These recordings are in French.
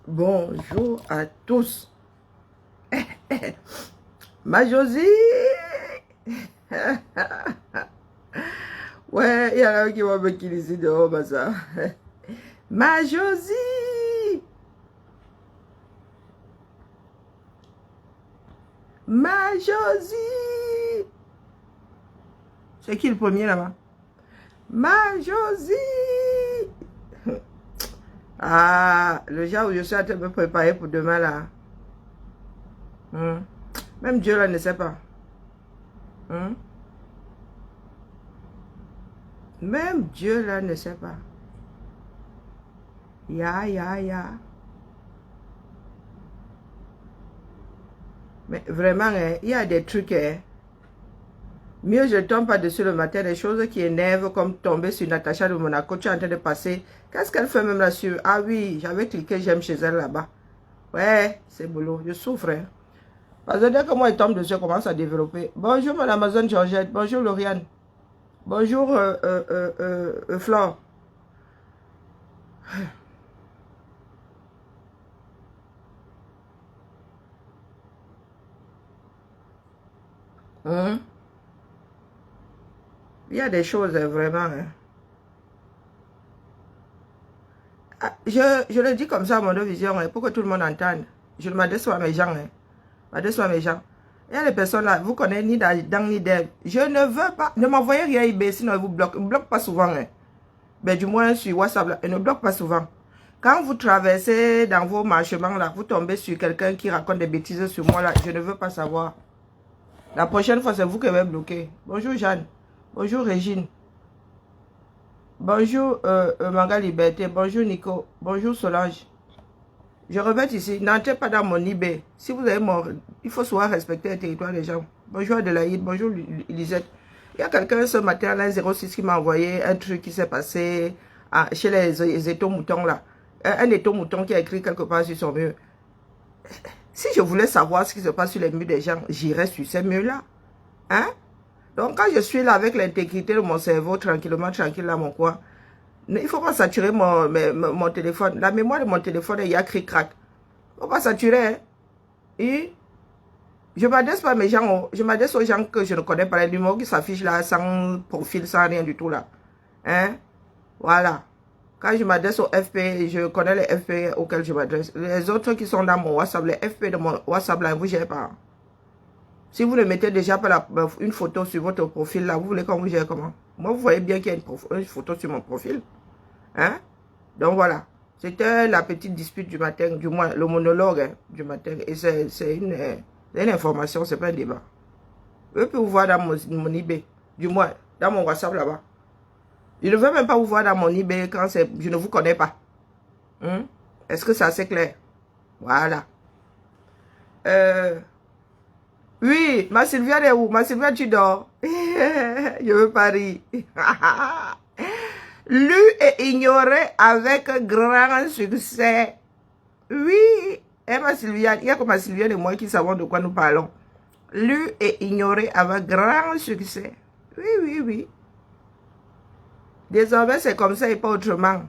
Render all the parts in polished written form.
Bonjour à tous. Ma Josie. Ouais, il y en a qui vont me quitter ici dehors, bah ça. Ma Josie. Ma Josie. C'est qui le premier là-bas? Ma Josie. Ah, le genre où je suis en train de me préparer pour demain là. Même Dieu là ne sait pas. Même Dieu là ne sait pas. Ya. Mais vraiment, il y a des trucs. Mieux je tombe pas dessus le matin, des choses qui énervent, comme tomber sur Natacha de Monaco. Tu es en train de passer. Qu'est-ce qu'elle fait même là-dessus? Ah oui, j'avais cliqué j'aime chez elle là-bas. Ouais, c'est boulot. Je souffre. Parce que dès que moi je tombe dessus, je commence à développer. Bonjour Madame Amazon Georgette. Bonjour Lauriane. Bonjour Flore. Il y a des choses vraiment. Je le dis comme ça à mon vision pour que tout le monde entende. Je ne m'adresse pas à mes gens. Il y a des personnes là, vous connaissez ni dans ni d'elle. Je ne veux pas. Ne m'envoyez rien eBay, sinon ils vous bloquent. Ils ne bloquent pas souvent. Mais du moins sur WhatsApp, là, ils ne bloquent pas souvent. Quand vous traversez dans vos marchements là, vous tombez sur quelqu'un qui raconte des bêtises sur moi là, je ne veux pas savoir. La prochaine fois, c'est vous qui allez bloquer. Bonjour Jeanne. Bonjour Régine. Bonjour Manga Liberté. Bonjour Nico. Bonjour Solange. Je répète ici, n'entrez pas dans mon eBay. Si vous avez mon... Il faut souvent respecter le territoire des gens. Bonjour Adélaïde. Bonjour Lisette. Il y a quelqu'un ce matin, là, 06, qui m'a envoyé un truc qui s'est passé chez les étaux-moutons là. Un étau-mouton qui a écrit quelque part sur son mur. Si je voulais savoir ce qui se passe sur les murs des gens, j'irais sur ces murs-là. Hein? Donc, quand je suis là avec l'intégrité de mon cerveau, tranquillement, tranquille dans mon coin, il ne faut pas saturer mon téléphone. La mémoire de mon téléphone, il y a cric-crac. Il ne faut pas saturer. Hein? Et je ne m'adresse pas à mes gens. Je m'adresse aux gens que je ne connais pas. Les numéros qui s'affichent là, sans profil, sans rien du tout là. Hein? Voilà. Quand je m'adresse au FP, je connais les FP auxquels je m'adresse. Les autres qui sont dans mon WhatsApp, les FP de mon WhatsApp là, vous ne gérez pas. Si vous ne mettez déjà pas une photo sur votre profil là, vous voulez qu'on vous gère comment? Moi, vous voyez bien qu'il y a une photo sur mon profil. Hein? Donc voilà. C'était la petite dispute du matin, du moins le monologue du matin. Et c'est une information, c'est pas un débat. Eux peuvent vous voir dans mon eBay, du moins dans mon WhatsApp là-bas. Je ne veux même pas vous voir dans mon eBay quand je ne vous connais pas. Est-ce que c'est assez clair? Voilà. Oui, ma Sylviane est où? Ma Sylviane, tu dors? Je veux pas rire. Lu et ignoré avec grand succès. Oui, et ma Sylviane, il y a que ma Sylviane et moi qui savons de quoi nous parlons. Lu et ignoré avec grand succès. Oui. Désormais, c'est comme ça et pas autrement.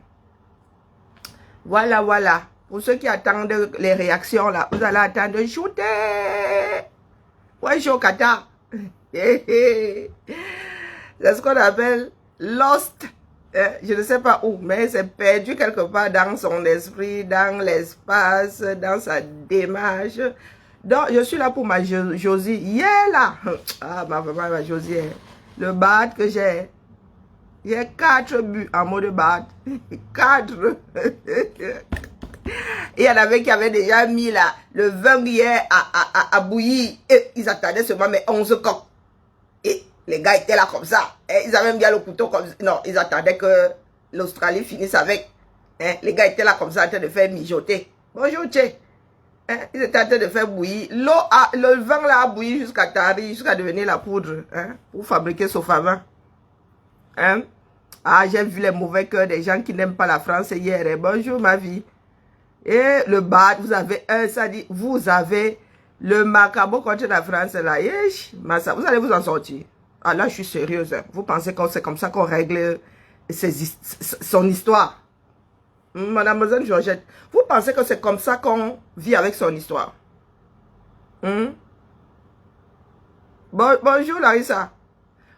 Voilà. Pour ceux qui attendent les réactions, là, vous allez attendre shooter. Ouais, je suis au Qatar. C'est ce qu'on appelle lost. Je ne sais pas où, mais c'est perdu quelque part dans son esprit, dans l'espace, dans sa démarche. Donc, je suis là pour ma Josie. Là. Ah, ma Josie. Le bad que j'ai. J'ai 4 buts en mode bad. 4. Il y en avait qui avaient déjà mis là, le vin hier à bouillir. Et ils attendaient seulement mes 11 coques. Et les gars étaient là comme ça. Et ils avaient même bien le couteau comme ça. Non, ils attendaient que l'Australie finisse avec. Les gars étaient là comme ça en train de faire mijoter. Bonjour, Tché. Ils étaient en train de faire bouillir. Le vin là a bouilli jusqu'à Tari, jusqu'à devenir la poudre. Pour fabriquer Sofavin. Ah, j'ai vu les mauvais cœurs des gens qui n'aiment pas la France hier. Bonjour, ma vie. Et le bad, vous avez ça dit, vous avez le macabre contre la France là. Vous allez vous en sortir. Ah là, je suis sérieuse. Vous pensez que c'est comme ça qu'on règle son histoire? Mademoiselle Georgette, vous pensez que c'est comme ça qu'on vit avec son histoire? Bonjour Larissa.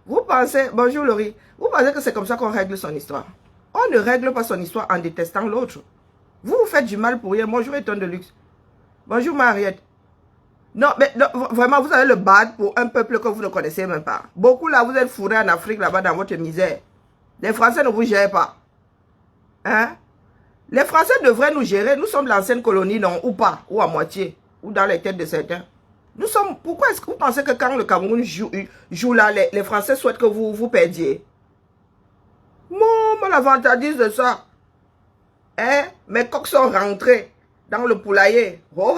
Vous pensez, bonjour Laurie, vous pensez que c'est comme ça qu'on règle son histoire? On ne règle pas son histoire en détestant l'autre. Vous vous faites du mal pour rien. Bonjour Étonne de luxe. Bonjour Mariette. Non, mais non, vraiment, vous avez le bad pour un peuple que vous ne connaissez même pas. Beaucoup là, vous êtes fourrés en Afrique, là-bas, dans votre misère. Les Français ne vous gèrent pas. Hein? Les Français devraient nous gérer. Nous sommes l'ancienne colonie, non? Ou pas? Ou à moitié? Ou dans les têtes de certains? Nous sommes... Pourquoi est-ce que vous pensez que quand le Cameroun joue là, les Français souhaitent que vous perdiez? Mon l'avantage de ça. Hein? Mes coqs sont rentrés dans le poulailler. Oh,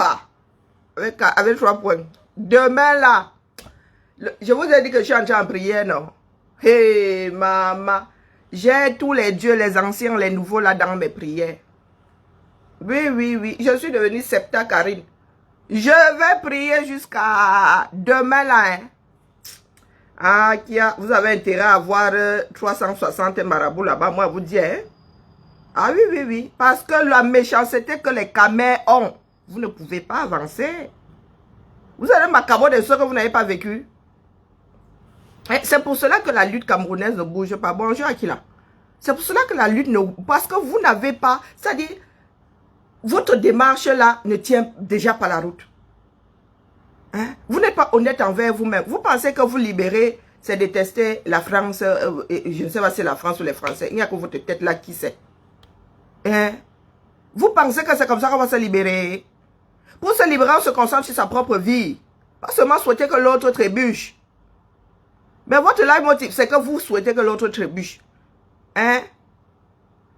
avec 3 points. Demain là, je vous ai dit que je suis entré en prière, non? Hey, maman. J'ai tous les dieux, les anciens, les nouveaux là dans mes prières. Oui, oui, oui. Je suis devenue Septa Karine. Je vais prier jusqu'à demain là. Hein. Ah, vous avez intérêt à avoir 360 marabouts là-bas, moi vous dis. Hein? Ah oui, oui, oui. Parce que la méchanceté que les camés ont, vous ne pouvez pas avancer. Vous avez macabre de ce que vous n'avez pas vécu. C'est pour cela que la lutte camerounaise ne bouge pas. Bonjour Akila. C'est pour cela que la lutte ne... Parce que vous n'avez pas... C'est-à-dire, votre démarche là ne tient déjà pas la route. Hein? Vous n'êtes pas honnête envers vous-même. Vous pensez que vous libérez, c'est détester la France. Je ne sais pas si c'est la France ou les Français. Il n'y a que votre tête là qui sait. Hein? Vous pensez que c'est comme ça qu'on va se libérer? Pour se libérer, on se concentre sur sa propre vie. Pas seulement souhaiter que l'autre trébuche. Mais votre leitmotiv, c'est que vous souhaitez que l'autre trébuche. Hein?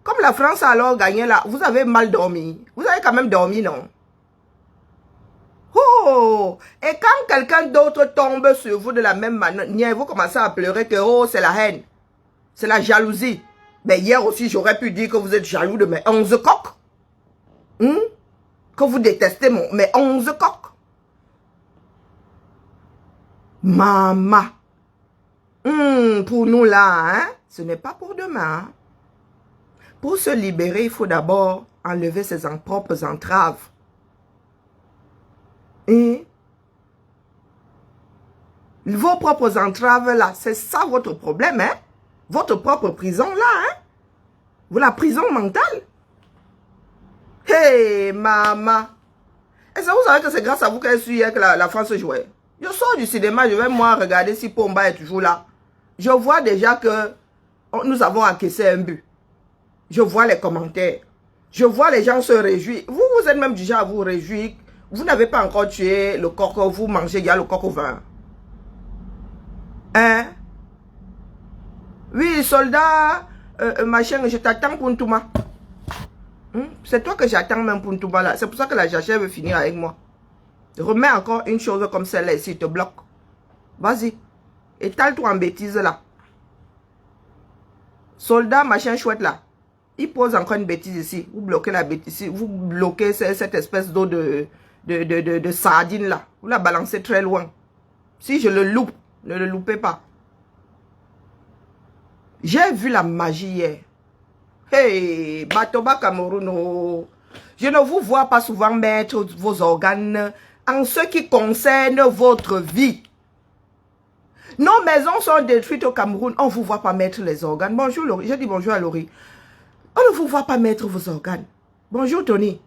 Comme la France a alors gagné là, vous avez mal dormi. Vous avez quand même dormi, non? Oh! Et quand quelqu'un d'autre tombe sur vous de la même manière, vous commencez à pleurer que oh, c'est la haine. C'est la jalousie. Mais hier aussi, j'aurais pu dire que vous êtes jaloux de mes 11 coqs. Que vous détestez mes 11 coqs. Maman. Pour nous là, hein, ce n'est pas pour demain. Pour se libérer, il faut d'abord enlever ses propres entraves. Et vos propres entraves là, c'est ça votre problème, hein? Votre propre prison là, hein? Vous la prison mentale. Hey, maman. Est-ce que vous savez que c'est grâce à vous que je suis hier que la France jouait? Je sors du cinéma, je vais moi regarder si Pomba est toujours là. Je vois déjà que nous avons encaissé un but. Je vois les commentaires. Je vois les gens se réjouir. Vous, vous êtes même du genre à vous réjouir. Vous n'avez pas encore tué le coq que vous mangez, il y a le coq au vin. Hein? Oui, soldat, machin, je t'attends pour Ntouma. C'est toi que j'attends même pour Ntouma là. C'est pour ça que la jachère veut finir avec moi. Remets encore une chose comme celle-là ici, te bloque. Vas-y. Étale-toi en bêtise là. Soldat, machin chouette là. Il pose encore une bêtise ici. Vous bloquez la bêtise ici. Vous bloquez cette espèce d'eau de sardine là. Vous la balancez très loin. Si je le loupe, ne le loupez pas. J'ai vu la magie hier. Hey, Batoba Cameroun. Oh. Je ne vous vois pas souvent mettre vos organes en ce qui concerne votre vie. Nos maisons sont détruites au Cameroun. On ne vous voit pas mettre les organes. Bonjour Laurie. Je dis bonjour à Laurie. On ne vous voit pas mettre vos organes. Bonjour Tony.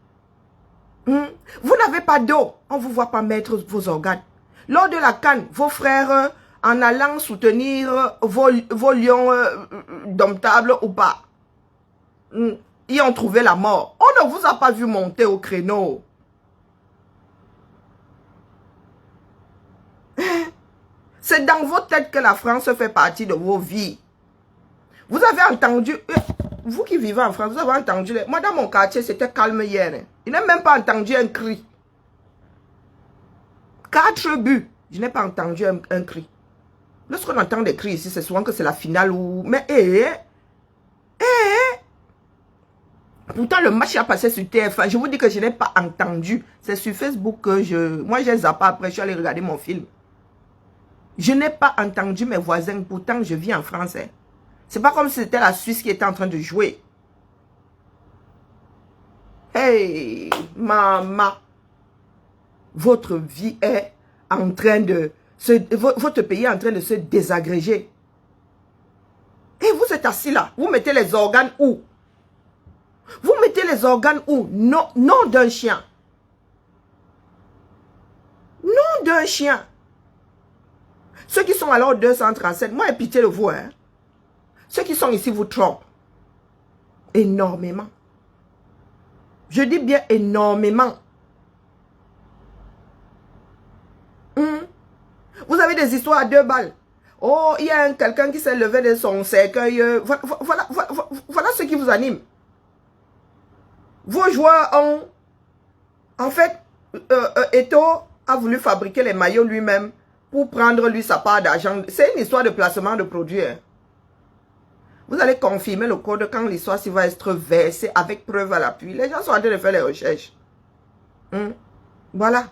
Vous n'avez pas d'eau. On ne vous voit pas mettre vos organes. Lors de la CAN, vos frères, en allant soutenir vos lions domptables ou pas, ils ont trouvé la mort. On ne vous a pas vu monter au créneau. C'est dans vos têtes que la France fait partie de vos vies. Vous avez entendu, vous qui vivez en France, vous avez entendu, moi dans mon quartier c'était calme hier. Hein. Je n'ai même pas entendu un cri. 4 buts, je n'ai pas entendu un cri. Lorsqu'on entend des cris ici, c'est souvent que c'est la finale ou... Mais pourtant, le match a passé sur TF1. Je vous dis que je n'ai pas entendu. C'est sur Facebook que moi, j'ai zappé après. Je suis allé regarder mon film. Je n'ai pas entendu mes voisins. Pourtant, je vis en France. Hein. C'est pas comme si c'était la Suisse qui était en train de jouer. Hey, maman, votre vie est en train de votre pays est en train de se désagréger. Et vous êtes assis là, vous mettez les organes où? Vous mettez les organes où? Non, non d'un chien. Non d'un chien. Ceux qui sont alors au 237, moi, j'ai pitié de vous. Hein. Ceux qui sont ici vous trompent. Énormément. Je dis bien énormément. Vous avez des histoires à 2 balles. Oh, il y a quelqu'un qui s'est levé de son cercueil. Voilà ce qui vous anime. Vos joueurs ont... En fait, Eto'o a voulu fabriquer les maillots lui-même pour prendre lui sa part d'argent. C'est une histoire de placement de produits. Hein. Vous allez confirmer le code quand l'histoire va être versée avec preuve à l'appui. Les gens sont en train de faire les recherches. Voilà.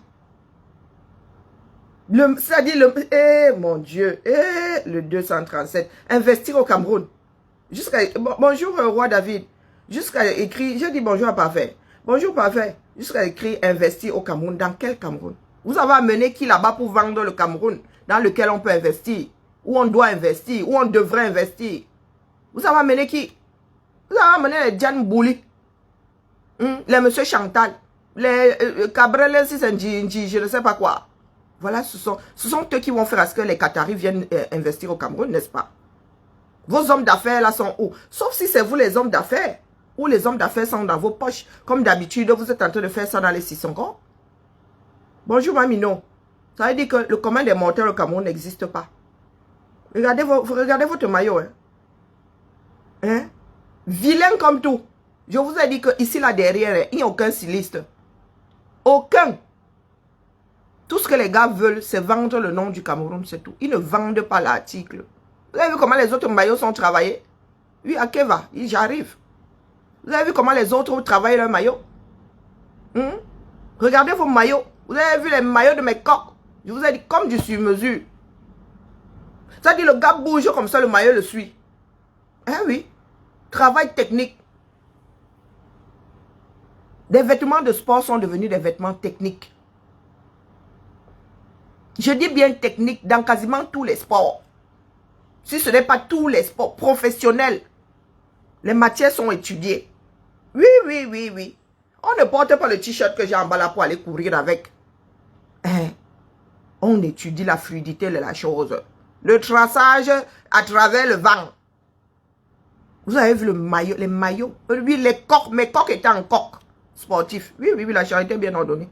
C'est-à-dire, mon Dieu, le 237, investir au Cameroun. Bonjour, roi David. Jusqu'à écrire, je dis bonjour à Parfait. Bonjour Parfait. Jusqu'à écrire investir au Cameroun. Dans quel Cameroun? Vous avez amené qui là-bas pour vendre le Cameroun dans lequel on peut investir, où on doit investir, où on devrait investir? Vous avez amené qui? Vous avez amené les Diane Bouli, les Monsieur Chantal, les Cabrel, je ne sais pas quoi. Voilà, ce sont eux qui vont faire à ce que les Qataris viennent investir au Cameroun, n'est-ce pas? Vos hommes d'affaires là sont où? Sauf si c'est vous les hommes d'affaires, ou les hommes d'affaires sont dans vos poches. Comme d'habitude, vous êtes en train de faire ça dans les 600 corps. Bonjour Mamino. Ça veut dire que le commun des mortels au Cameroun n'existe pas. Regardez votre maillot. Hein? Vilain comme tout. Je vous ai dit que ici là derrière, il n'y a aucun styliste. Aucun. Tout ce que les gars veulent, c'est vendre le nom du Cameroun, c'est tout. Ils ne vendent pas l'article. Vous avez vu comment les autres maillots sont travaillés? Oui, à Keva, j'arrive. Vous avez vu comment les autres travaillent leur maillot? Regardez vos maillots. Vous avez vu les maillots de mes coqs? Je vous ai dit comme du sur-mesure. Ça dit le gars bouge comme ça, le maillot le suit. Eh oui. Travail technique. Des vêtements de sport sont devenus des vêtements techniques. Je dis bien technique dans quasiment tous les sports. Si ce n'est pas tous les sports professionnels, les matières sont étudiées. Oui, oui, oui, oui. On ne porte pas le t-shirt que j'ai en bas là pour aller courir avec. On étudie la fluidité de la chose. Le traçage à travers le vent. Vous avez vu le maillot, les maillots. Oui, les coques, mes coques étaient en coque sportif. Oui, oui, oui, la charité est bien ordonnée.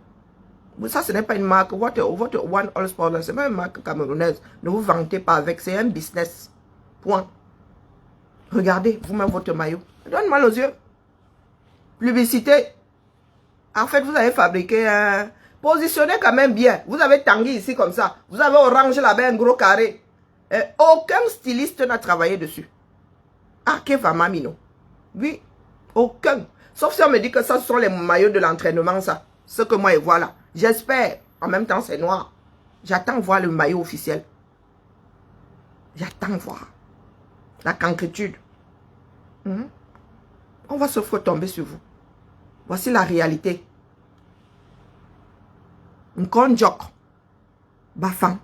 Ça, ce n'est pas une marque. Votre One All Sport, ce n'est pas une marque camerounaise. Ne vous vantez pas avec. C'est un business. Point. Regardez, vous-même votre maillot. Donne mal aux yeux. Publicité. En fait, vous avez fabriqué un... Positionnez quand même bien. Vous avez Tanguy ici comme ça. Vous avez orange là-bas, un gros carré. Et aucun styliste n'a travaillé dessus. Ah, Keva Mamino. Oui, aucun. Sauf si on me dit que ça, ce sont les maillots de l'entraînement, ça. Ce que moi, je vois là. J'espère. En même temps, c'est noir. J'attends voir le maillot officiel. J'attends voir. La cancrétude. On va se tomber sur vous. Voici la réalité. Nkonjok. Bafan.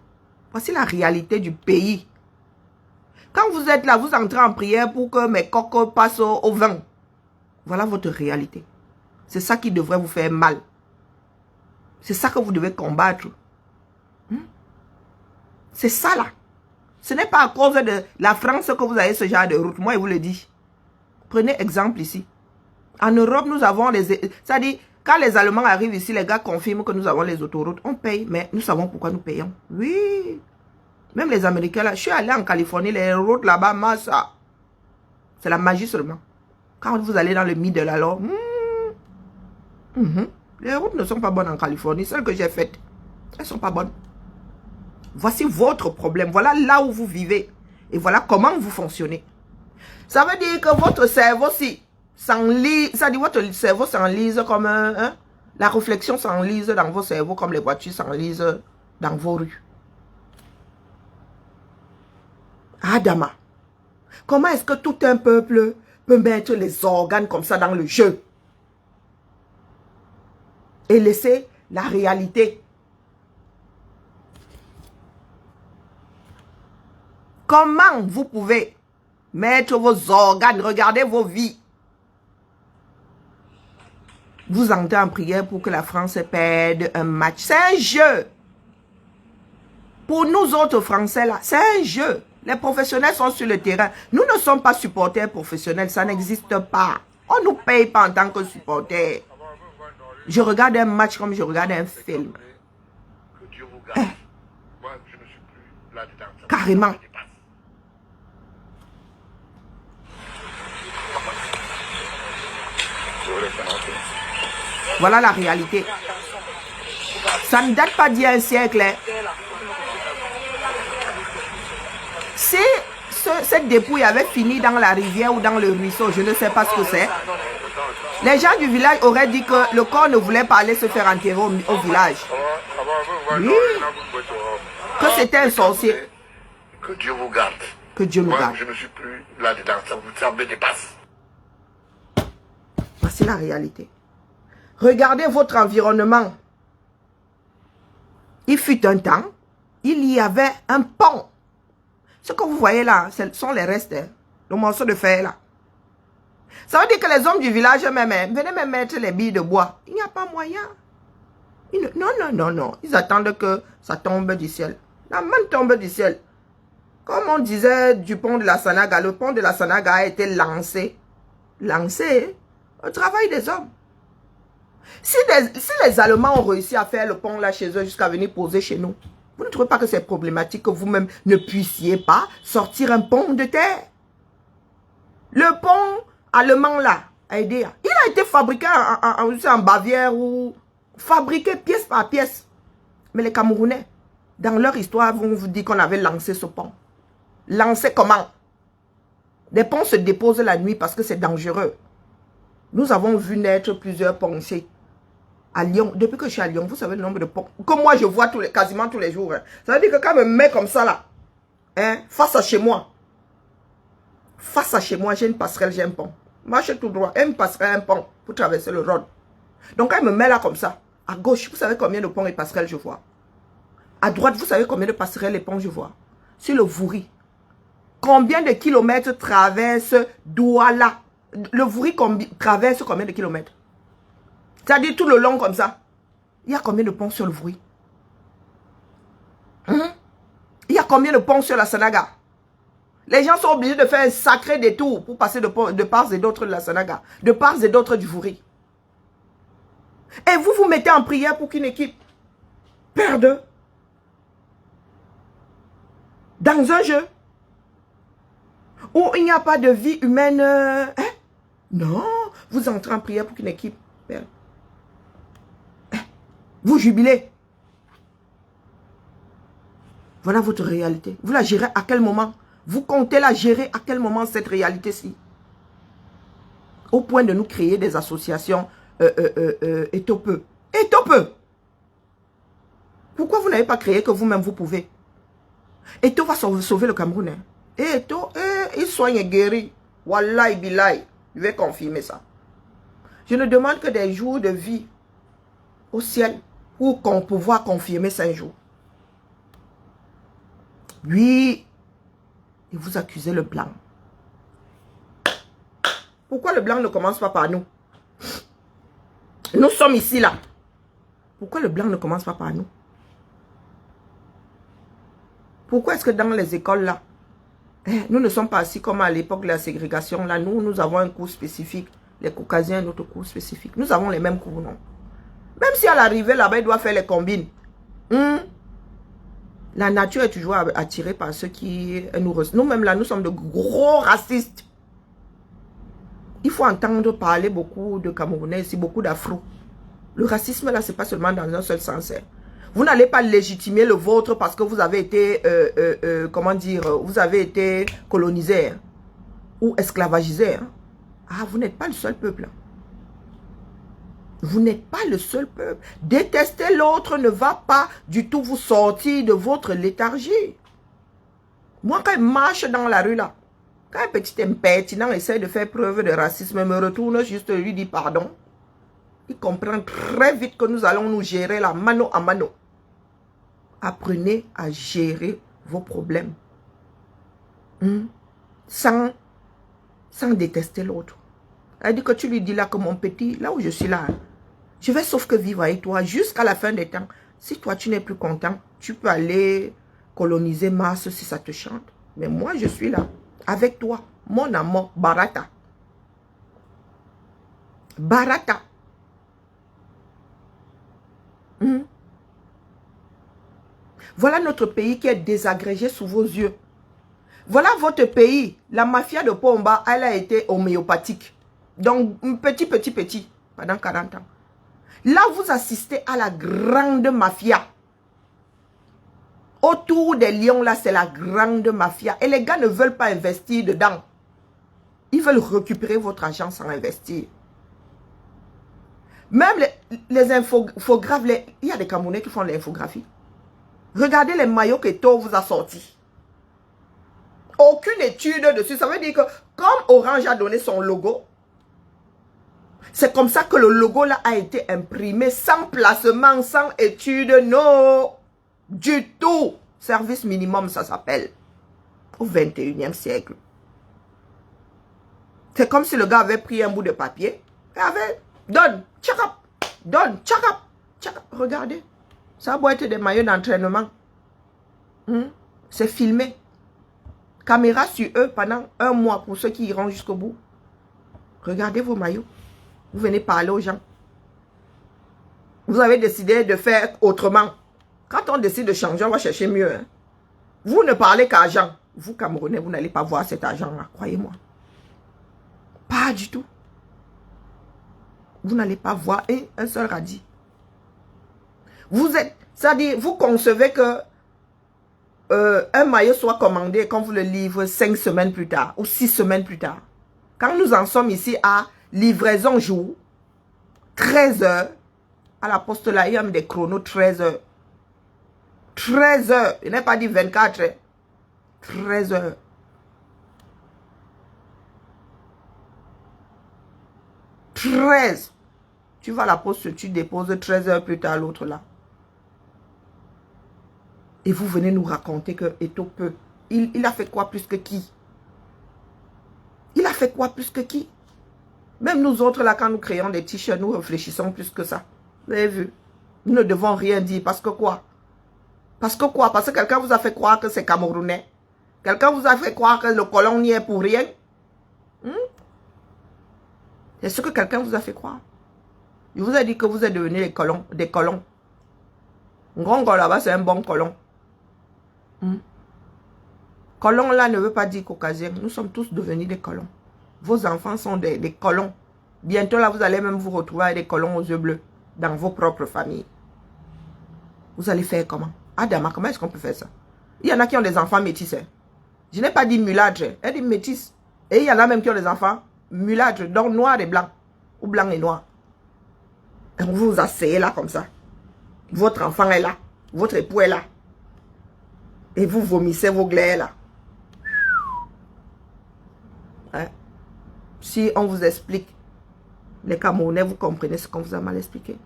Voici la réalité du pays. Quand vous êtes là, vous entrez en prière pour que mes coques passent au vin. Voilà votre réalité. C'est ça qui devrait vous faire mal. C'est ça que vous devez combattre. C'est ça là. Ce n'est pas à cause de la France que vous avez ce genre de route. Moi, je vous le dis. Prenez exemple ici. En Europe, nous avons les... C'est-à-dire, quand les Allemands arrivent ici, les gars confirment que nous avons les autoroutes. On paye, mais nous savons pourquoi nous payons. Oui. Même les Américains, là. Je suis allé en Californie, les routes là-bas, massa. C'est la magie seulement. Quand vous allez dans le middle, alors... les routes ne sont pas bonnes en Californie. Celles que j'ai faites, elles ne sont pas bonnes. Voici votre problème. Voilà là où vous vivez. Et voilà comment vous fonctionnez. Ça veut dire que votre cerveau, si s'enlise, ça dit votre cerveau s'enlise comme un... la réflexion s'enlise dans vos cerveaux comme les voitures s'enlisent dans vos rues. Adama, comment est-ce que tout un peuple peut mettre les organes comme ça dans le jeu? et laissez la réalité. Comment vous pouvez mettre vos organes, regardez vos vies, vous entrez en prière pour que la France perde un match? C'est un jeu. Pour nous autres Français, là, c'est un jeu. Les professionnels sont sur le terrain. Nous ne sommes pas supporters professionnels. Ça n'existe pas. On ne nous paye pas en tant que supporters. Je regarde un match comme je regarde un film. Carrément. Voilà la réalité. Ça ne date pas d'il y a un siècle. Hein. Si cette dépouille avait fini dans la rivière ou dans le ruisseau, je ne sais pas ce que c'est. Les gens du village auraient dit que le corps ne voulait pas aller se faire enterrer au village. Oui. Que c'était un sorcier. Que Dieu vous garde. Que Dieu nous garde. Je ne suis plus là-dedans, ça me dépasse. Voici la réalité. Regardez votre environnement. Il fut un temps, il y avait un pont. Ce que vous voyez là, ce sont les restes, hein, le morceau de fer là. Ça veut dire que les hommes du village même, venaient même mettre les billes de bois. Il n'y a pas moyen. Non. Ils attendent que ça tombe du ciel. La main tombe du ciel. Comme on disait du pont de la Sanaga, le pont de la Sanaga a été lancé. Lancé au travail des hommes. Si les Allemands ont réussi à faire le pont là chez eux jusqu'à venir poser chez nous, vous ne trouvez pas que c'est problématique que vous-même ne puissiez pas sortir un pont de terre? Le pont allemand là, a aidé. Il a été fabriqué en Bavière ou fabriqué pièce par pièce. Mais les Camerounais, dans leur histoire, vont vous dire qu'on avait lancé ce pont. Lancé comment? Les ponts se déposent la nuit parce que c'est dangereux. Nous avons vu naître plusieurs ponts ici. À Lyon, depuis que je suis à Lyon, vous savez le nombre de ponts que moi je vois quasiment tous les jours. Hein. Ça veut dire que quand je me mets comme ça là, hein, face à chez moi, j'ai une passerelle, j'ai un pont. Marche tout droit, une passerelle, un pont pour traverser le Rhône. Donc quand je me mets là comme ça, à gauche, vous savez combien de ponts et passerelles je vois? À droite, vous savez combien de passerelles et ponts je vois? Sur le Vouri. Combien de kilomètres traverse Douala? Le Vouri traverse combien de kilomètres? C'est-à-dire tout le long comme ça. Il y a combien de ponts sur le Vouri? Il y a combien de ponts sur la Sanaga? Les gens sont obligés de faire un sacré détour pour passer de part et d'autre de la Sanaga, de part et d'autre du Vouri. Et vous vous mettez en prière pour qu'une équipe perde dans un jeu où il n'y a pas de vie humaine. Hein? Non, vous entrez en prière pour qu'une équipe perde. Hein? Vous jubilez. Voilà votre réalité. Vous la gérez à quel moment? Vous comptez la gérer à quel moment, cette réalité-ci? Au point de nous créer des associations étopeux. Étopeux! Pourquoi vous n'avez pas créé que vous-même vous pouvez? Eto va sauver le Cameroun. Hein? Et Eto, il soigne et guérit. Wallahi billahi. Je vais confirmer ça. Je ne demande que des jours de vie au ciel pour pouvoir confirmer 5 jours. Oui. Et vous accusez le blanc. Pourquoi le blanc ne commence pas par nous? Nous sommes ici là. Pourquoi le blanc ne commence pas par nous? Pourquoi est-ce que dans les écoles là, nous ne sommes pas assis comme à l'époque de la ségrégation là? Nous avons un cours spécifique. Les Caucasiens, notre cours spécifique. Nous avons les mêmes cours, non? Même si à l'arrivée là-bas, il doit faire les combines. La nature est toujours attirée par ceux qui nous ressemblent. Nous-mêmes là, nous sommes de gros racistes. Il faut entendre parler beaucoup de Camerounais ici, beaucoup d'Afro. Le racisme là, c'est pas seulement dans un seul sens. Hein. Vous n'allez pas légitimer le vôtre parce que vous avez été, comment dire, vous avez été colonisé hein, ou esclavagisé. Hein. Ah, vous n'êtes pas le seul peuple. Vous n'êtes pas le seul peuple. Détester l'autre ne va pas du tout vous sortir de votre léthargie. Moi, quand je marche dans la rue là, quand un petit impertinent essaie de faire preuve de racisme, me retourne juste lui dire pardon. Il comprend très vite que nous allons nous gérer la mano à mano. Apprenez à gérer vos problèmes. Sans détester l'autre. Elle dit que tu lui dis là que mon petit, là où je suis là, je vais sauf que vivre avec toi jusqu'à la fin des temps. Si toi tu n'es plus content, tu peux aller coloniser Mars si ça te chante. Mais moi je suis là, avec toi, mon amour, Barata. Barata. Voilà notre pays qui est désagrégé sous vos yeux. Voilà votre pays. La mafia de Pomba, elle a été homéopathique. Donc, petit, pendant 40 ans. Là, vous assistez à la grande mafia. Autour des lions, là, c'est la grande mafia. Et les gars ne veulent pas investir dedans. Ils veulent récupérer votre argent sans investir. Même les infographes, il y a des Camerounais qui font l'infographie. Regardez les maillots que Eto vous a sortis. Aucune étude dessus. Ça veut dire que comme Orange a donné son logo, c'est comme ça que le logo là a été imprimé sans placement, sans étude, non, du tout. Service minimum, ça s'appelle. Au 21e siècle. C'est comme si le gars avait pris un bout de papier et avait, donne, tchakap, donne, tchakap, tchakap. Regardez, ça doit être des maillots d'entraînement. C'est filmé. Caméra sur eux pendant 1 mois pour ceux qui iront jusqu'au bout. Regardez vos maillots. Vous venez parler aux gens. Vous avez décidé de faire autrement. Quand on décide de changer, on va chercher mieux. Hein. Vous ne parlez qu'argent. Vous, Camerounais, vous n'allez pas voir cet argent-là, croyez-moi. Pas du tout. Vous n'allez pas voir un seul radis. Vous êtes, c'est-à-dire, vous concevez que un maillot soit commandé et qu'on vous le livre 5 semaines plus tard ou 6 semaines plus tard. Quand nous en sommes ici à livraison jour, 13 heures, à la poste là, il y a des chronos 13 heures. 13 heures, il n'est pas dit 24 heures. 13 heures. Tu vas à la poste, tu déposes 13 heures plus tard l'autre là. Et vous venez nous raconter que Eto peut. Il a fait quoi plus que qui? Il a fait quoi plus que qui? Même nous autres là, quand nous créons des t-shirts, nous réfléchissons plus que ça. Vous avez vu? Nous ne devons rien dire parce que quoi? Parce que quoi? Parce que quelqu'un vous a fait croire que c'est Camerounais. Quelqu'un vous a fait croire que le colon n'y est pour rien. C'est ce que quelqu'un vous a fait croire. Il vous a dit que vous êtes devenus des colons. Ngongo là-bas, c'est un bon colon. Colon là ne veut pas dire caucasien. Nous sommes tous devenus des colons. Vos enfants sont des colons. Bientôt là, vous allez même vous retrouver avec des colons aux yeux bleus dans vos propres familles. Vous allez faire comment? Adama, comment est-ce qu'on peut faire ça? Il y en a qui ont des enfants métis. Hein? Je n'ai pas dit mulâtre, elle dit métis. Et il y en a même qui ont des enfants mulâtres, donc noir et blanc. Ou blanc et noir. Et vous vous asseyez là comme ça. Votre enfant est là. Votre époux est là. Et vous vomissez vos glaires là. Hein? Si on vous explique, les Camerounais, vous comprenez ce qu'on vous a mal expliqué.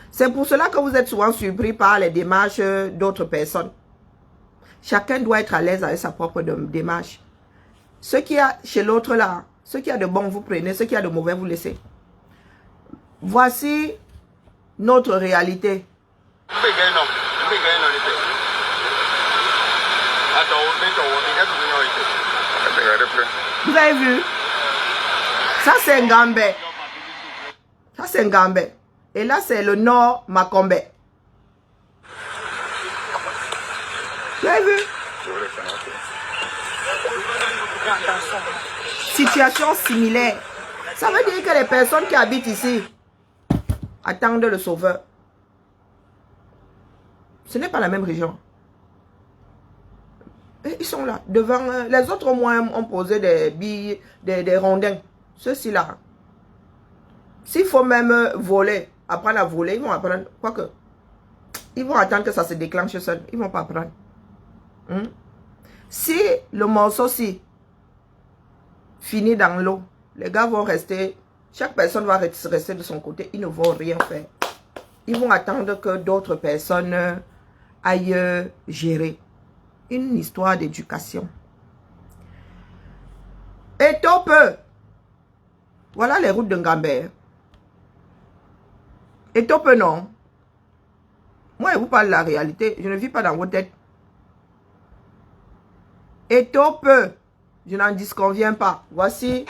C'est pour cela que vous êtes souvent surpris par les démarches d'autres personnes. Chacun doit être à l'aise avec sa propre démarche. Ce qu'il y a chez l'autre là, ce qu'il y a de bon, vous prenez. Ce qu'il y a de mauvais, vous laissez. Voici notre réalité. Vous avez vu? Ça, c'est un Gambé. Ça, c'est un Gambé. Et là, c'est le Nord Makombe. Vous avez vu? Situation similaire. Ça veut dire que les personnes qui habitent ici attendent le sauveur. Ce n'est pas la même région. Et ils sont là, devant les autres, au moins, ont posé des billes, des rondins. Ceux-ci là. S'il faut même voler, apprendre à voler, ils vont apprendre. Quoique, ils vont attendre que ça se déclenche seul. Ils ne vont pas apprendre. Si le morceau-ci finit dans l'eau, les gars vont rester Chaque personne va rester de son côté. Ils ne vont rien faire. Ils vont attendre que d'autres personnes aillent gérer. Une histoire d'éducation. Et top. Voilà les routes de Ngambert. Et top non. Moi, je vous parle de la réalité. Je ne vis pas dans vos têtes. Et top. Je n'en disconviens pas. Voici.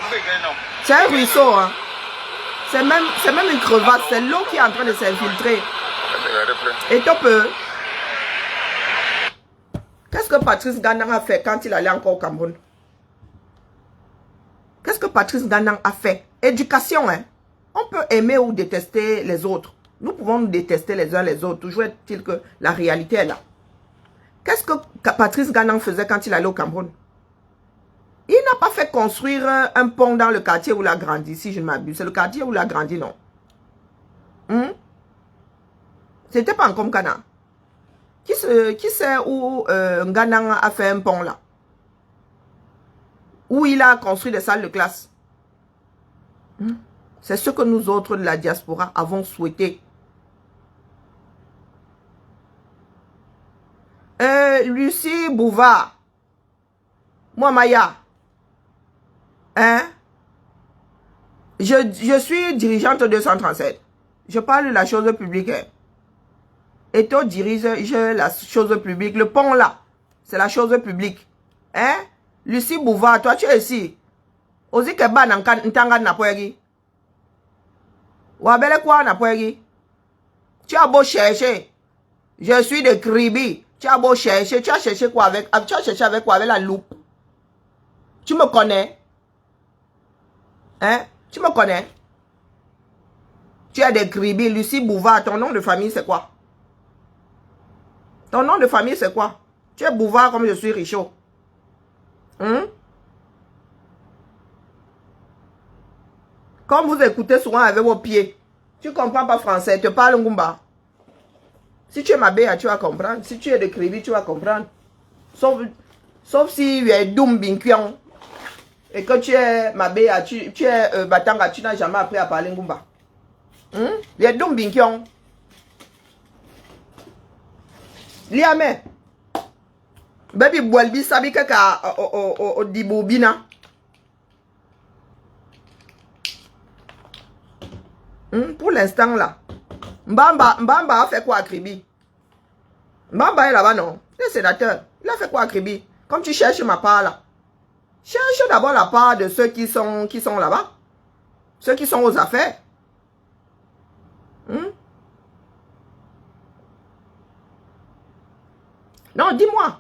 C'est un ruisseau. Hein. C'est même une crevasse. C'est l'eau qui est en train de s'infiltrer. Et top. Qu'est-ce que Patrice Gandang a fait quand il allait encore au Cameroun? Qu'est-ce que Patrice Gandang a fait? Éducation, hein. On peut aimer ou détester les autres. Nous pouvons nous détester les uns les autres. Toujours est-il que la réalité est là. Qu'est-ce que Patrice Gandang faisait quand il allait au Cameroun? Il n'a pas fait construire un pont dans le quartier où il a grandi, si je ne m'abuse. C'est le quartier où il a grandi, non? C'était pas encore Ghana. Qui sait où Gandang a fait un pont là? Où il a construit des salles de classe? C'est ce que nous autres de la diaspora avons souhaité. Lucie Bouvard. Moi, Maya. Hein? Je suis dirigeante 237. Je parle de la chose publique. Hein? Et toi, dirige la chose publique. Le pont là, c'est la chose publique. Hein? Lucie Bouvard, toi, tu es ici. Ozi keba n'tanga na poegi. Wabele quoi na poegi? Tu as beau chercher. Je suis de Kribi. Tu as beau chercher. Tu as cherché quoi avec? Tu as cherché avec quoi? Avec la loupe. Tu me connais? Hein? Tu me connais? Tu as des Kribi. Lucie Bouvard. Ton nom de famille, c'est quoi? Ton nom de famille, c'est quoi? Tu es Bouvard comme je suis Richaud. Comme vous écoutez souvent avec vos pieds, tu ne comprends pas français, tu parles Ngumba. Si tu es Mabéa, tu vas comprendre. Si tu es de Kribi, tu vas comprendre. Sauf si tu es Doum Binkion et que tu es Mabéa, tu es Batanga, tu n'as jamais appris à parler Ngumba. Tu es Doum Binkion. Liame. Baby Boalbi sabi kaka o dibobina. Pour l'instant là, Mbamba a fait quoi à Kribi? Mbamba est là-bas, non? Le sénateur, il a fait quoi à Kribi? Comme tu cherches ma part là, cherche d'abord la part de ceux qui sont là-bas. Ceux qui sont aux affaires. Non, dis-moi.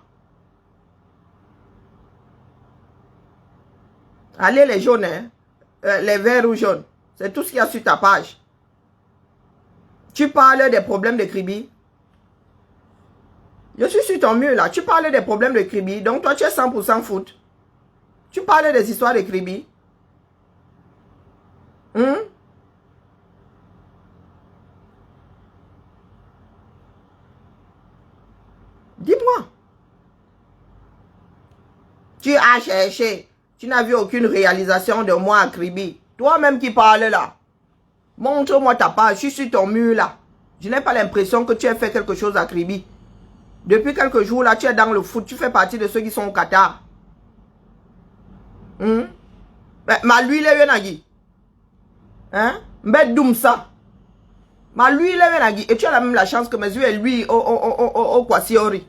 Allez les jaunes, hein? Les verts ou jaunes. C'est tout ce qu'il y a sur ta page. Tu parles des problèmes de Kribi. Je suis sur ton mur là. Tu parles des problèmes de Kribi. Donc toi tu es 100% foot. Tu parles des histoires de Kribi. Dis-moi. Tu as cherché. Tu n'as vu aucune réalisation de moi à Kribi. Toi-même qui parles là. Montre-moi ta page. Je suis sur ton mur là. Je n'ai pas l'impression que tu aies fait quelque chose à Kribi. Depuis quelques jours là, tu es dans le foot. Tu fais partie de ceux qui sont au Qatar. Ma lui, il est venagi. Hein? Mbed Doumsa. Ma lui, il est venagi. Et tu as même la chance que mes yeux et lui au Kwasiori.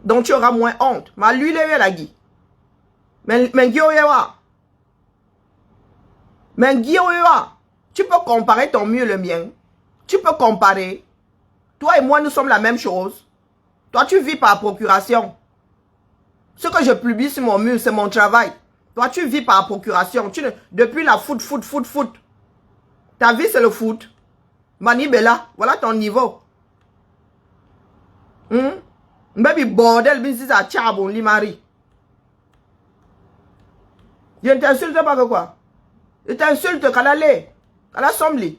Donc tu auras moins honte. Ma lui, il est venagi. Mais tu peux comparer ton mieux le mien. Tu peux comparer. Toi et moi, nous sommes la même chose. Toi, tu vis par procuration. Ce que je publie sur mon mur, c'est mon travail. Toi, tu vis par procuration. Depuis la foot. Ta vie, c'est le foot. Mani Bella, voilà ton niveau. Baby bordel, bisisa tchabon, limari. Je ne t'insulte pas que quoi. Je t'insulte Kanale. À l'assemblée.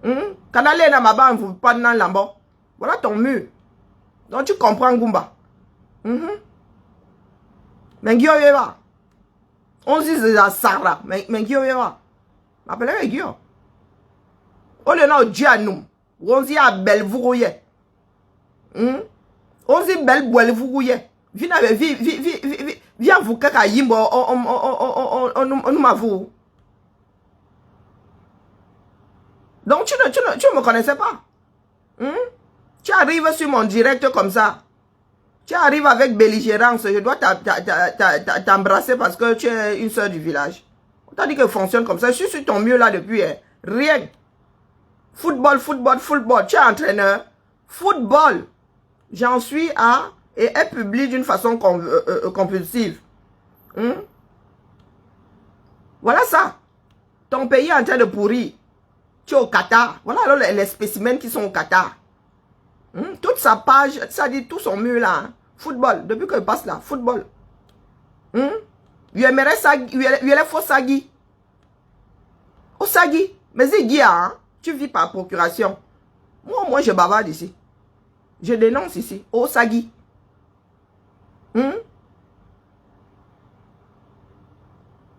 Kanale na maban vous pas dans lambo. Voilà ton mur. Donc tu comprends Ngumba. Mais On dit c'est la Sarah. Mais qui est là? M'appelez qui? On est là au Dianou. On dit à belle vourouille. On dit belle boile vourouille. Viens vous kaka yimbo on m'avoue. Donc tu ne me connaissais pas. Tu arrives sur mon direct comme ça. Tu arrives avec belligérance. Je dois t'embrasser parce que tu es une soeur du village. On t'a dit que fonctionne comme ça. Je suis sur ton mieux là depuis. Rien. Football. Tu es entraîneur. Football. J'en suis à... Et elle publie d'une façon compulsive. Voilà ça. Ton pays est en train de pourrir. Tu es au Qatar. Voilà alors les spécimens qui sont au Qatar. Toute sa page, ça dit tout son mur là. Football. Depuis que je passe là. Football. Il aimerait ça. Il est faux Sagui. Au Sagui. Mais c'est Guy, hein. Tu vis par procuration. Moi, je bavarde ici. Je dénonce ici. Au Sagui.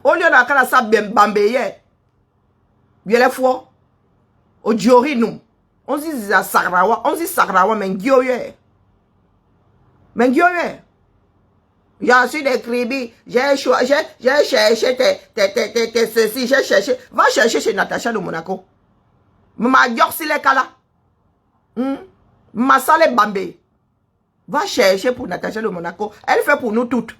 Au lieu d'akala sa bambeye. Il est faux. Au Diori, nous. On dit Sagrawa. On dit Sagrawa, mais Gyoye. Mais Gyoye. J'en suis des cribis. J'ai cherché tes ceci. J'ai cherché. Va chercher chez Natacha de Monaco. Ma Gyorsi les kala. Ma sale bambé. Va chercher pour Natacha de Monaco. Elle fait pour nous toutes.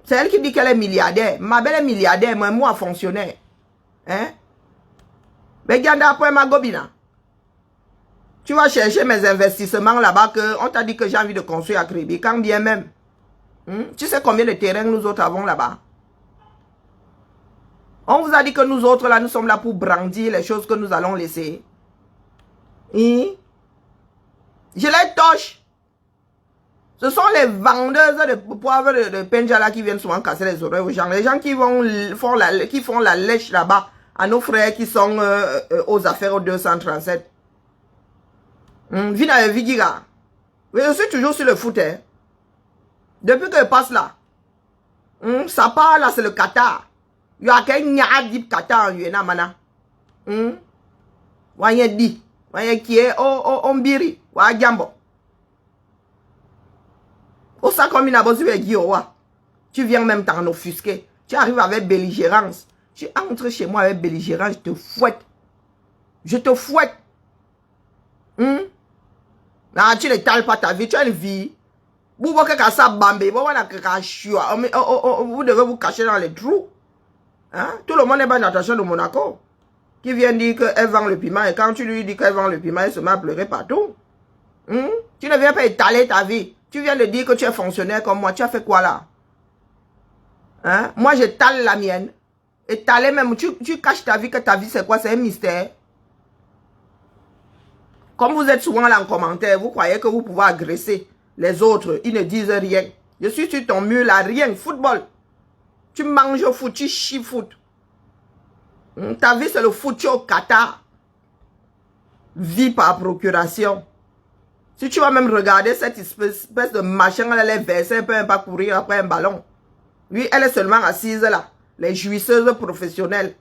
C'est elle qui dit qu'elle est milliardaire. Ma belle est milliardaire, moi fonctionnaire. Hein? Mais regarde après ma gobina. Tu vas chercher mes investissements là-bas que on t'a dit que j'ai envie de construire à Kribi. Quand bien même. Tu sais combien de terrains nous autres avons là-bas? On vous a dit que nous autres là, nous sommes là pour brandir les choses que nous allons laisser. Je les touche. Ce sont les vendeuses de poivre de Penjala qui viennent souvent casser les oreilles aux gens. Les gens qui font la lèche là-bas à nos frères qui sont aux affaires au 237. Vina Vigiga. Mais je suis toujours sur le foot. Hein. Depuis que je passe là. Ça part là, c'est le Qatar. Il y a qu'un dip Qatar, il y a mana. Wanya di. Wanya qui est au Mbiri. Wanya Gambo. Au ça comme il a besoin de Guillaume. Tu viens même t'en offusquer. Tu arrives avec belligérance. Tu entres chez moi avec belligérance, je te fouette. Je te fouette. Non, tu ne tales pas ta vie, tu as une vie. Vous devez vous cacher dans les trous. Hein? Tout le monde est pas dans Natacha de Monaco. Qui vient dire qu'elle vend le piment et quand tu lui dis qu'elle vend le piment, elle se met à pleurer partout. Tu ne viens pas étaler ta vie. Tu viens de dire que tu es fonctionnaire comme moi. Tu as fait quoi là? Hein? Moi, j'étale la mienne. Étaler même, tu caches ta vie, que ta vie c'est quoi? C'est un mystère. Comme vous êtes souvent là en commentaire, vous croyez que vous pouvez agresser les autres. Ils ne disent rien. Je suis sur ton mur là, rien. Football. Tu manges au foot, tu chies foot. Ta vie c'est le foot, tu es au Qatar. Vie par procuration. Si tu vas même regarder cette espèce de machin, elle est versée, elle peut pas courir après un ballon. Oui, elle est seulement assise là. Les jouisseuses professionnelles.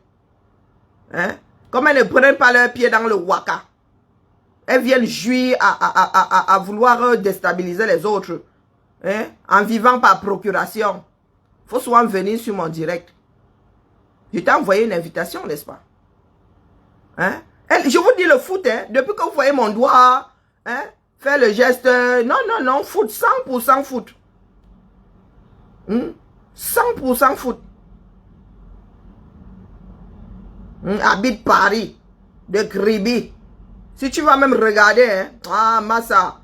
Hein? Comme elles ne prennent pas leurs pieds dans le waka. Elles viennent jouir à vouloir déstabiliser les autres. Hein? En vivant par procuration. Il faut souvent venir sur mon direct. Je t'ai envoyé une invitation, n'est-ce pas? Hein? Je vous dis le foot, hein? Depuis que vous voyez mon doigt, hein? Faire le geste, non, foot, 100% foot. 100% foot. Habite Paris, de Kribi. Si tu vas même regarder, hein, Massa.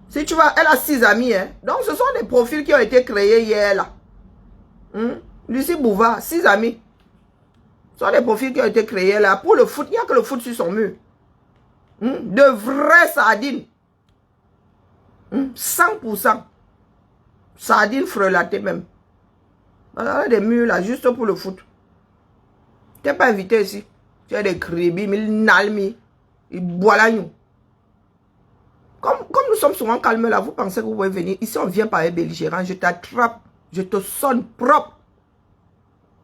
Si tu vas, elle a 6 amis, hein. Donc ce sont des profils qui ont été créés hier là. Lucie Bouvard, 6 amis. Ce sont des profils qui ont été créés là. Pour le foot, il n'y a que le foot sur son mur. De vraies sardines. 100%. Sardines frelatées même. Voilà des murs là, juste pour le foot. Tu n'es pas invité ici. Tu as des cribis, mille nalmi. Et voilà nous. Comme nous sommes souvent calmes là, vous pensez que vous pouvez venir. Ici, on vient par un belligérant, je t'attrape. Je te sonne propre.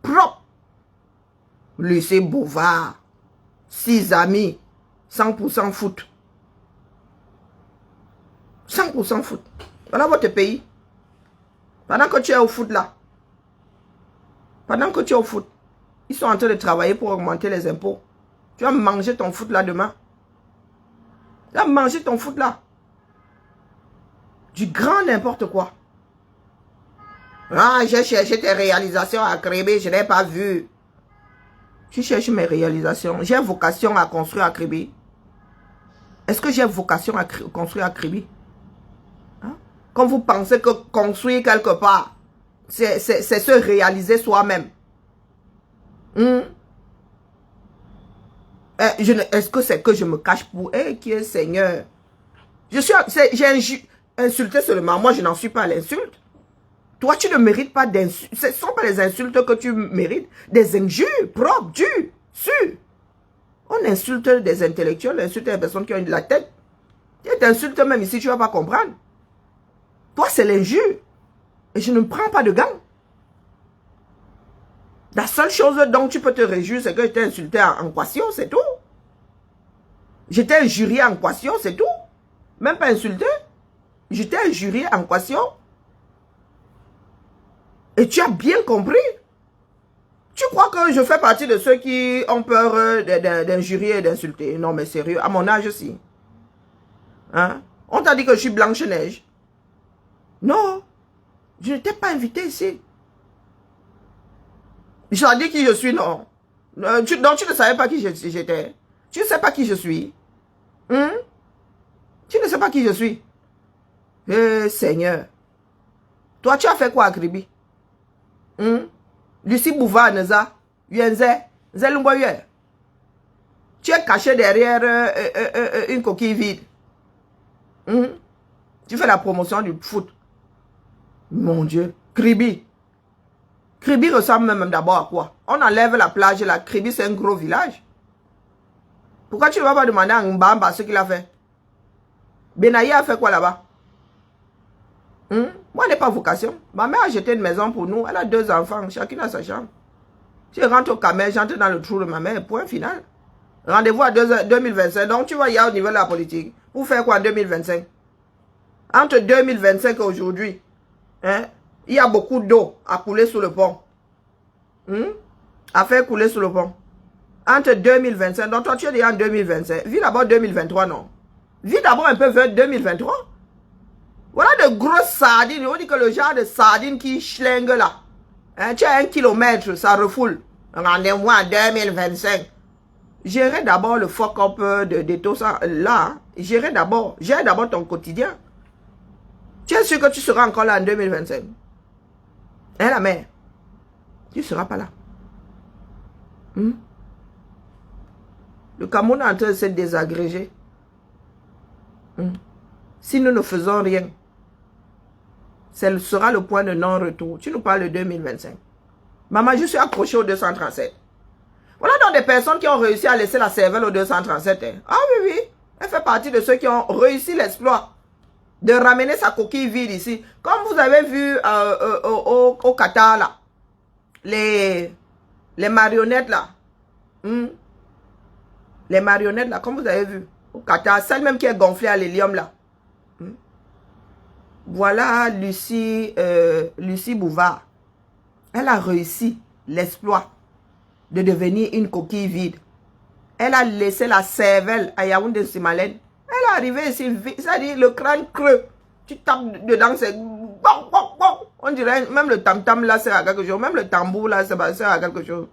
Propre. Lucie Bouvard. 6 amis. 100% foot. 100% foot. Voilà votre pays. Pendant que tu es au foot là. Pendant que tu es au foot. Ils sont en train de travailler pour augmenter les impôts. Tu vas manger ton foot là demain. Tu vas manger ton foot là. Du grand n'importe quoi. Ah, j'ai cherché tes réalisations à Kribi, je n'ai pas vu. Tu cherches mes réalisations. J'ai vocation à construire à Kribi. Est-ce que j'ai vocation à construire à Kribi? Hein? Quand vous pensez que construire quelque part, c'est se réaliser soi-même. Est-ce que c'est que je me cache pour... qui est Seigneur? J'ai insulté seulement. Moi, je n'en suis pas à l'insulte. Toi, tu ne mérites pas d'insultes. Ce ne sont pas les insultes que tu mérites. Des injures propres, dures, sûres. On insulte des intellectuels, on insulte des personnes qui ont de la tête. Tu t'insultes même ici, tu ne vas pas comprendre. Toi, c'est l'injure. Et je ne prends pas de gants. La seule chose dont tu peux te réjouir, c'est que je t'ai insulté en question, c'est tout. Je t'ai injurié en question, c'est tout. Même pas insulté. Je t'ai injurié en question. Et tu as bien compris. Tu crois que je fais partie de ceux qui ont peur d'injurier et d'insulter? Non, mais sérieux, à mon âge aussi. Hein? On t'a dit que je suis Blanche-Neige. Non, je ne t'ai pas invité ici. Je t'ai dit qui je suis, non. Donc tu ne savais pas qui j'étais. Tu ne sais pas qui je suis. Tu ne sais pas qui je suis. Eh, Seigneur. Toi, tu as fait quoi à Kribi? Lucie Bouvard, Neza, Yenze, Zelumboye. Tu es caché derrière une coquille vide. Tu fais la promotion du foot. Mon Dieu. Kribi. Kribi ressemble même d'abord à quoi? On enlève la plage là. Kribi, c'est un gros village. Pourquoi tu ne vas pas demander à Mbamba ce qu'il a fait? Benaï a fait quoi là-bas? Moi, je n'ai pas vocation. Ma mère a jeté une maison pour nous. Elle a 2 enfants. Chacune a sa chambre. Si je rentre au Camer, j'entre dans le trou de ma mère. Point final. Rendez-vous à 2025. Donc, tu vois, il y a au niveau de la politique. Pour faire quoi en 2025? Entre 2025 et aujourd'hui, il y a beaucoup d'eau à couler sous le pont. À faire couler sous le pont. Entre 2025. Donc, toi, tu es déjà en 2025. Vis d'abord 2023, non? Vis d'abord un peu vers 2023. Voilà de grosses sardines. On dit que le genre de sardines qui schlingue là. Tu as 1 kilomètre, ça refoule. Rendez-moi en 2025. Gérer d'abord le fuck-up de tout ça là. Gérer d'abord. Gère d'abord ton quotidien. Tu es sûr que tu seras encore là en 2025? Hein, la mère? Tu ne seras pas là. Le Cameroun est en train de se désagréger. Si nous ne faisons rien, ce sera le point de non-retour. Tu nous parles de 2025. Maman, je suis accroché au 237. Voilà donc des personnes qui ont réussi à laisser la cervelle au 237. Ah oui, oui. Elle fait partie de ceux qui ont réussi l'exploit de ramener sa coquille vide ici. Comme vous avez vu au Qatar, là, les marionnettes, là. Les marionnettes, là, comme vous avez vu, au Qatar, celle même qui est gonflée à l'hélium, là. Voilà Lucie Bouvard. Elle a réussi l'exploit de devenir une coquille vide. Elle a laissé la cervelle à Yaoundé Simalène. Elle est arrivée ici, c'est-à-dire le crâne creux. Tu tapes dedans, c'est... On dirait même le tam-tam là sert à quelque chose. Même le tambour là sert à quelque chose.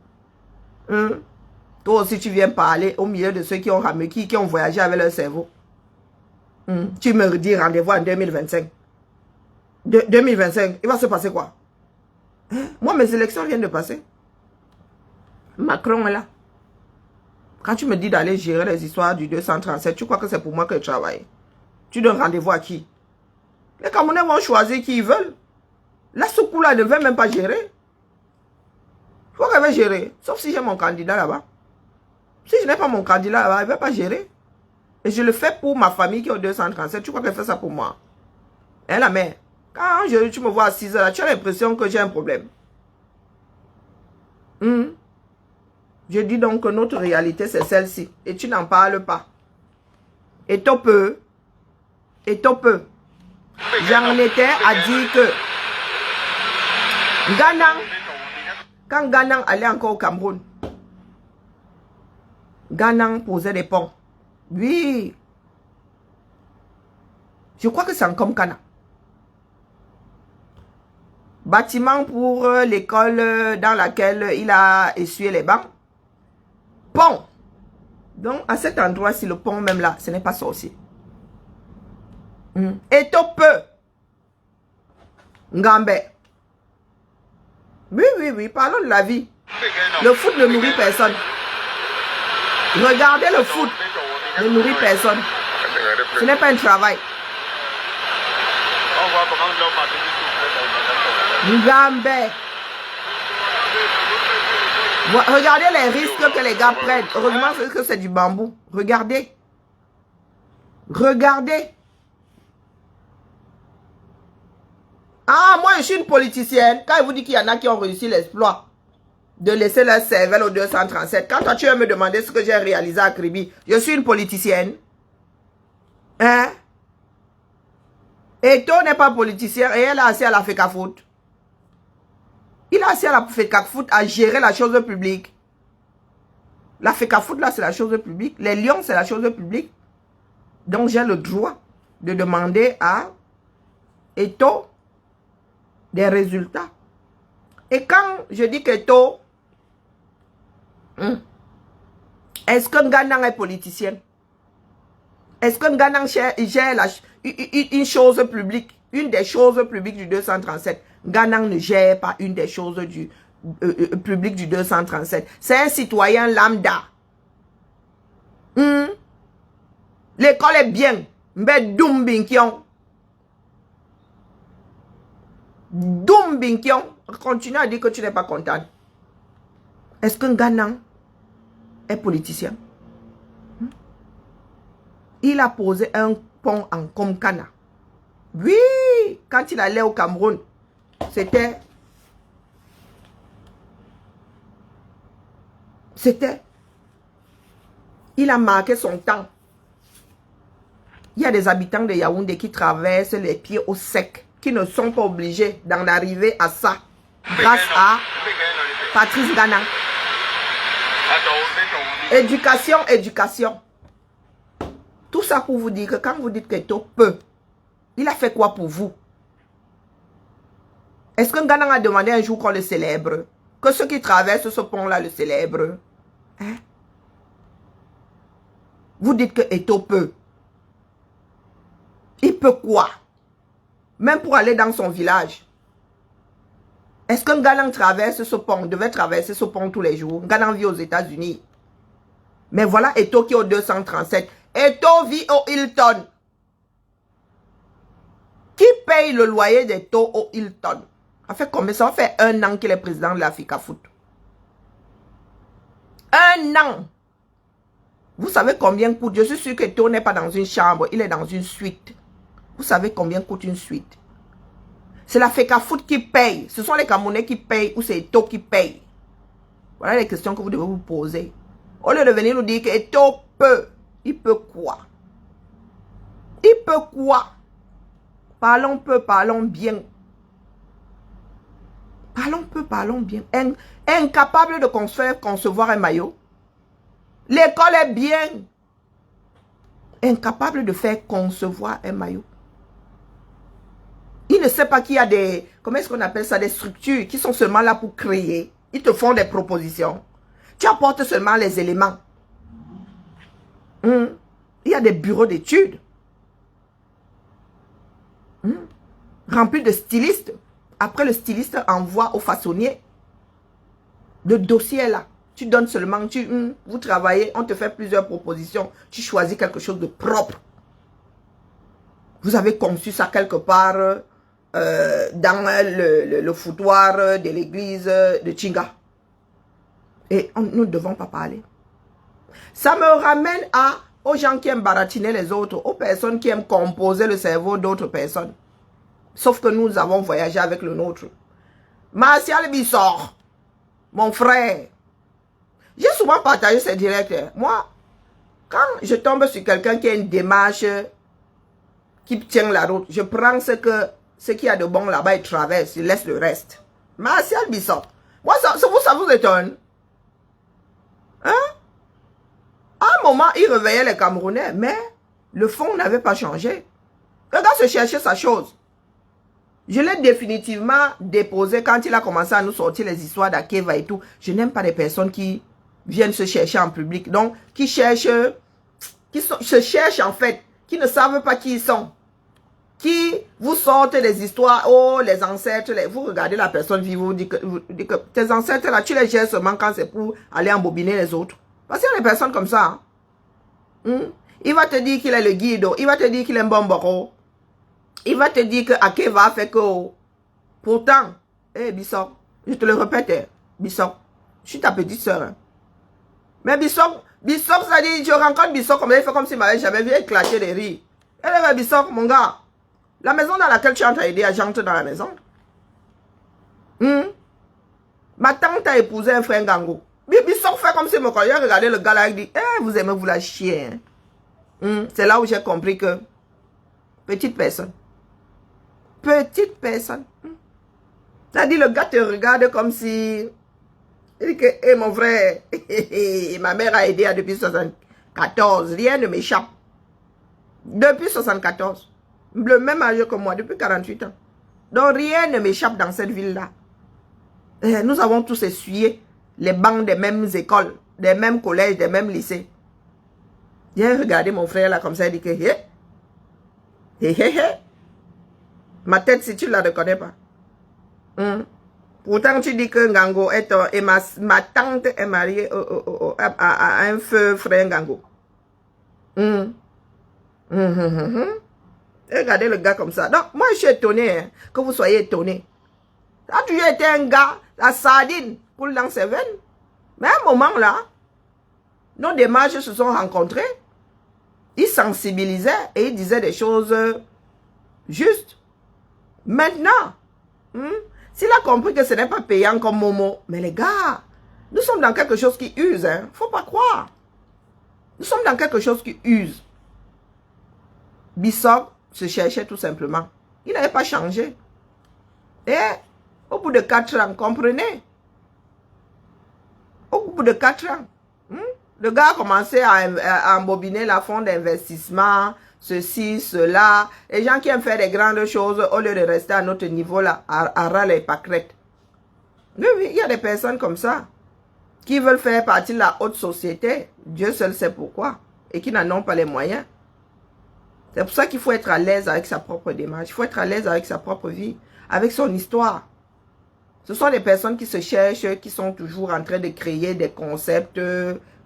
Toi aussi tu viens parler au milieu de ceux qui ont qui ont voyagé avec leur cerveau. Tu me dis rendez-vous en 2025. 2025, il va se passer quoi? Moi, mes élections viennent de passer. Macron est là. Quand tu me dis d'aller gérer les histoires du 237, tu crois que c'est pour moi que je travaille? Tu donnes rendez-vous à qui? Les Camerounais vont choisir qui ils veulent. La soukou là ne veut même pas gérer. Il faut qu'elle va gérer. Sauf si j'ai mon candidat là-bas. Si je n'ai pas mon candidat là-bas, elle ne va pas gérer. Et je le fais pour ma famille qui est au 237. Tu crois qu'elle fait ça pour moi? Hein, la mère? Quand tu me vois à 6 heures, là, tu as l'impression que j'ai un problème. Je dis donc que notre réalité, c'est celle-ci. Et tu n'en parles pas. Et toi peu. Et toi peu. J'en étais à dire que Ghana, quand Ghana allait encore au Cameroun, Ghana posait des ponts. Oui. Je crois que c'est encore comme Ghana. Bâtiment pour l'école dans laquelle il a essuyé les bancs. Pont. Donc, à cet endroit-ci, le pont même là, ce n'est pas sorcier. Et peu. Ngambe. Oui, parlons de la vie. Le foot ne nourrit personne. Regardez le foot ne nourrit personne. Ce n'est pas un travail. Ngambe. Regardez les risques que les gars prennent. Heureusement que c'est du bambou. Regardez. Regardez. Ah, moi je suis une politicienne. Quand il vous dit qu'il y en a qui ont réussi l'exploit de laisser leur cervelle au 237. Quand toi tu vas me demander ce que j'ai réalisé à Kribi, je suis une politicienne. Hein? Et toi n'est pas politicien et elle a assez à la FECAFOOT. Il a assez à la FECAFOOT à gérer la chose publique. La FECAFOOT là c'est la chose publique. Les lions c'est la chose publique. Donc j'ai le droit de demander à Eto des résultats. Et quand je dis qu'Eto, est-ce qu'un Ghana est politicien? Est-ce qu'un Ghana gère une chose publique? Une des choses publiques du 237. Ghana ne gère pas une des choses du public du 237. C'est un citoyen lambda. L'école est bien. Mais Doumbinkion. Continue à dire que tu n'es pas content. Est-ce qu'un Ghana est politicien? Il a posé un pont en Komkana. Oui, quand il allait au Cameroun, c'était... Il a marqué son temps. Il y a des habitants de Yaoundé qui traversent les pieds au sec, qui ne sont pas obligés d'en arriver à ça, grâce à Patrice Ghana. Éducation, éducation. Tout ça pour vous dire que quand vous dites qu'Eto peut, il a fait quoi pour vous? Est-ce qu'un Ghana a demandé un jour qu'on le célèbre? Que ceux qui traversent ce pont-là le célèbrent? Hein? Vous dites que Eto peut. Il peut quoi? Même pour aller dans son village. Est-ce qu'un Ghana traverse ce pont, devait traverser ce pont tous les jours? Ghana vit aux États-Unis. Mais voilà Eto qui est au 237. Eto vit au Hilton. Qui paye le loyer d'Eto au Hilton? Ça fait combien? Ça fait 1 an qu'il est président de la FECAFOOT. 1 an. Vous savez combien coûte? Je suis sûr qu'Eto n'est pas dans une chambre. Il est dans une suite. Vous savez combien coûte une suite? C'est la FECAFOOT qui paye. Ce sont les Camerounais qui payent ou c'est Eto qui paye? Voilà les questions que vous devez vous poser. Au lieu de venir nous dire que Eto peut. Il peut quoi? Il peut quoi? Parlons peu, parlons bien. Parlons peu, parlons bien. Incapable de concevoir un maillot. L'école est bien. Incapable de faire concevoir un maillot. Il ne sait pas qu'il y a des... Comment est-ce qu'on appelle ça? Des structures qui sont seulement là pour créer. Ils te font des propositions. Tu apportes seulement les éléments. Il y a des bureaux d'études. Remplis de stylistes. Après, le styliste envoie au façonnier. Le dossier est là. Tu donnes seulement, vous travaillez, on te fait plusieurs propositions. Tu choisis quelque chose de propre. Vous avez conçu ça quelque part dans le foutoir de l'église de Chinga. Et nous ne devons pas parler. Ça me ramène aux gens qui aiment baratiner les autres, aux personnes qui aiment composer le cerveau d'autres personnes. Sauf que nous avons voyagé avec le nôtre. Martial Bissor, mon frère. J'ai souvent partagé ces directs. Moi, quand je tombe sur quelqu'un qui a une démarche qui tient la route, je prends ce qu'il y a de bon là-bas et traverse, je laisse le reste. Martial Bissor. Moi, ça vous étonne? Hein? À un moment, il réveillait les Camerounais, mais le fond n'avait pas changé. Le gars se cherchait sa chose. Je l'ai définitivement déposé quand il a commencé à nous sortir les histoires d'Akeva et tout. Je n'aime pas les personnes qui viennent se chercher en public. Donc, qui cherchent, se cherchent en fait, qui ne savent pas qui ils sont. Qui vous sortent des histoires, oh, les ancêtres, vous regardez la personne vivre, vous dites que tes ancêtres là, tu les gères seulement quand c'est pour aller embobiner les autres. Parce qu'il y a des personnes comme ça. Hein. Il va te dire qu'il est le guide, il va te dire qu'il est un bon boro. Il va te dire que Akeva fait que... Pourtant, Bissok, je te le répète, Bissok, je suis ta petite soeur. Hein. Mais Bissok, ça dit, je rencontre Bissok comme il fait comme s'il m'avait jamais vu éclater des rires. Elle est Bissok, mon gars. La maison dans laquelle tu entres à aider, j'entre dans la maison. Ma tante a épousé un frère Ngango. Bissok fait comme si mon collègue regardait le gars là, il dit, vous aimez vous la chier. Hein. C'est là où j'ai compris que, petite personne. Petite personne. C'est-à-dire, le gars te regarde comme si... Il dit que, mon frère, ma mère a aidé depuis 74. Rien ne m'échappe. Depuis 74. Le même âge que moi, depuis 48 ans. Donc, rien ne m'échappe dans cette ville-là. Nous avons tous essuyé les bancs des mêmes écoles, des mêmes collèges, des mêmes lycées. J'ai regardé mon frère là comme ça, il dit que... Ma tête, si tu ne la reconnais pas. Pourtant, tu dis que Ngango est... et ma tante est mariée à un feu frère Ngango. Regardez le gars comme ça. Donc, moi, je suis étonné hein, que vous soyez étonné. Ça a toujours été un gars, la sardine, coule dans ses veines. Mais à un moment là, nos démarches se sont rencontrées. Ils sensibilisaient et ils disaient des choses justes. Maintenant, s'il a compris que ce n'est pas payant comme Momo, mais les gars, nous sommes dans quelque chose qui use, hein. Faut pas croire. Nous sommes dans quelque chose qui use. Bissok se cherchait tout simplement. Il n'avait pas changé. Et au bout de 4 ans, comprenez? Au bout de 4 ans, le gars a commencé à embobiner la fonds d'investissement, ceci, cela. Les gens qui aiment faire des grandes choses, au lieu de rester à notre niveau là, à râler et pâquerettes. Oui, il y a des personnes comme ça, qui veulent faire partie de la haute société, Dieu seul sait pourquoi, et qui n'en ont pas les moyens. C'est pour ça qu'il faut être à l'aise avec sa propre démarche, il faut être à l'aise avec sa propre vie, avec son histoire. Ce sont des personnes qui se cherchent, qui sont toujours en train de créer des concepts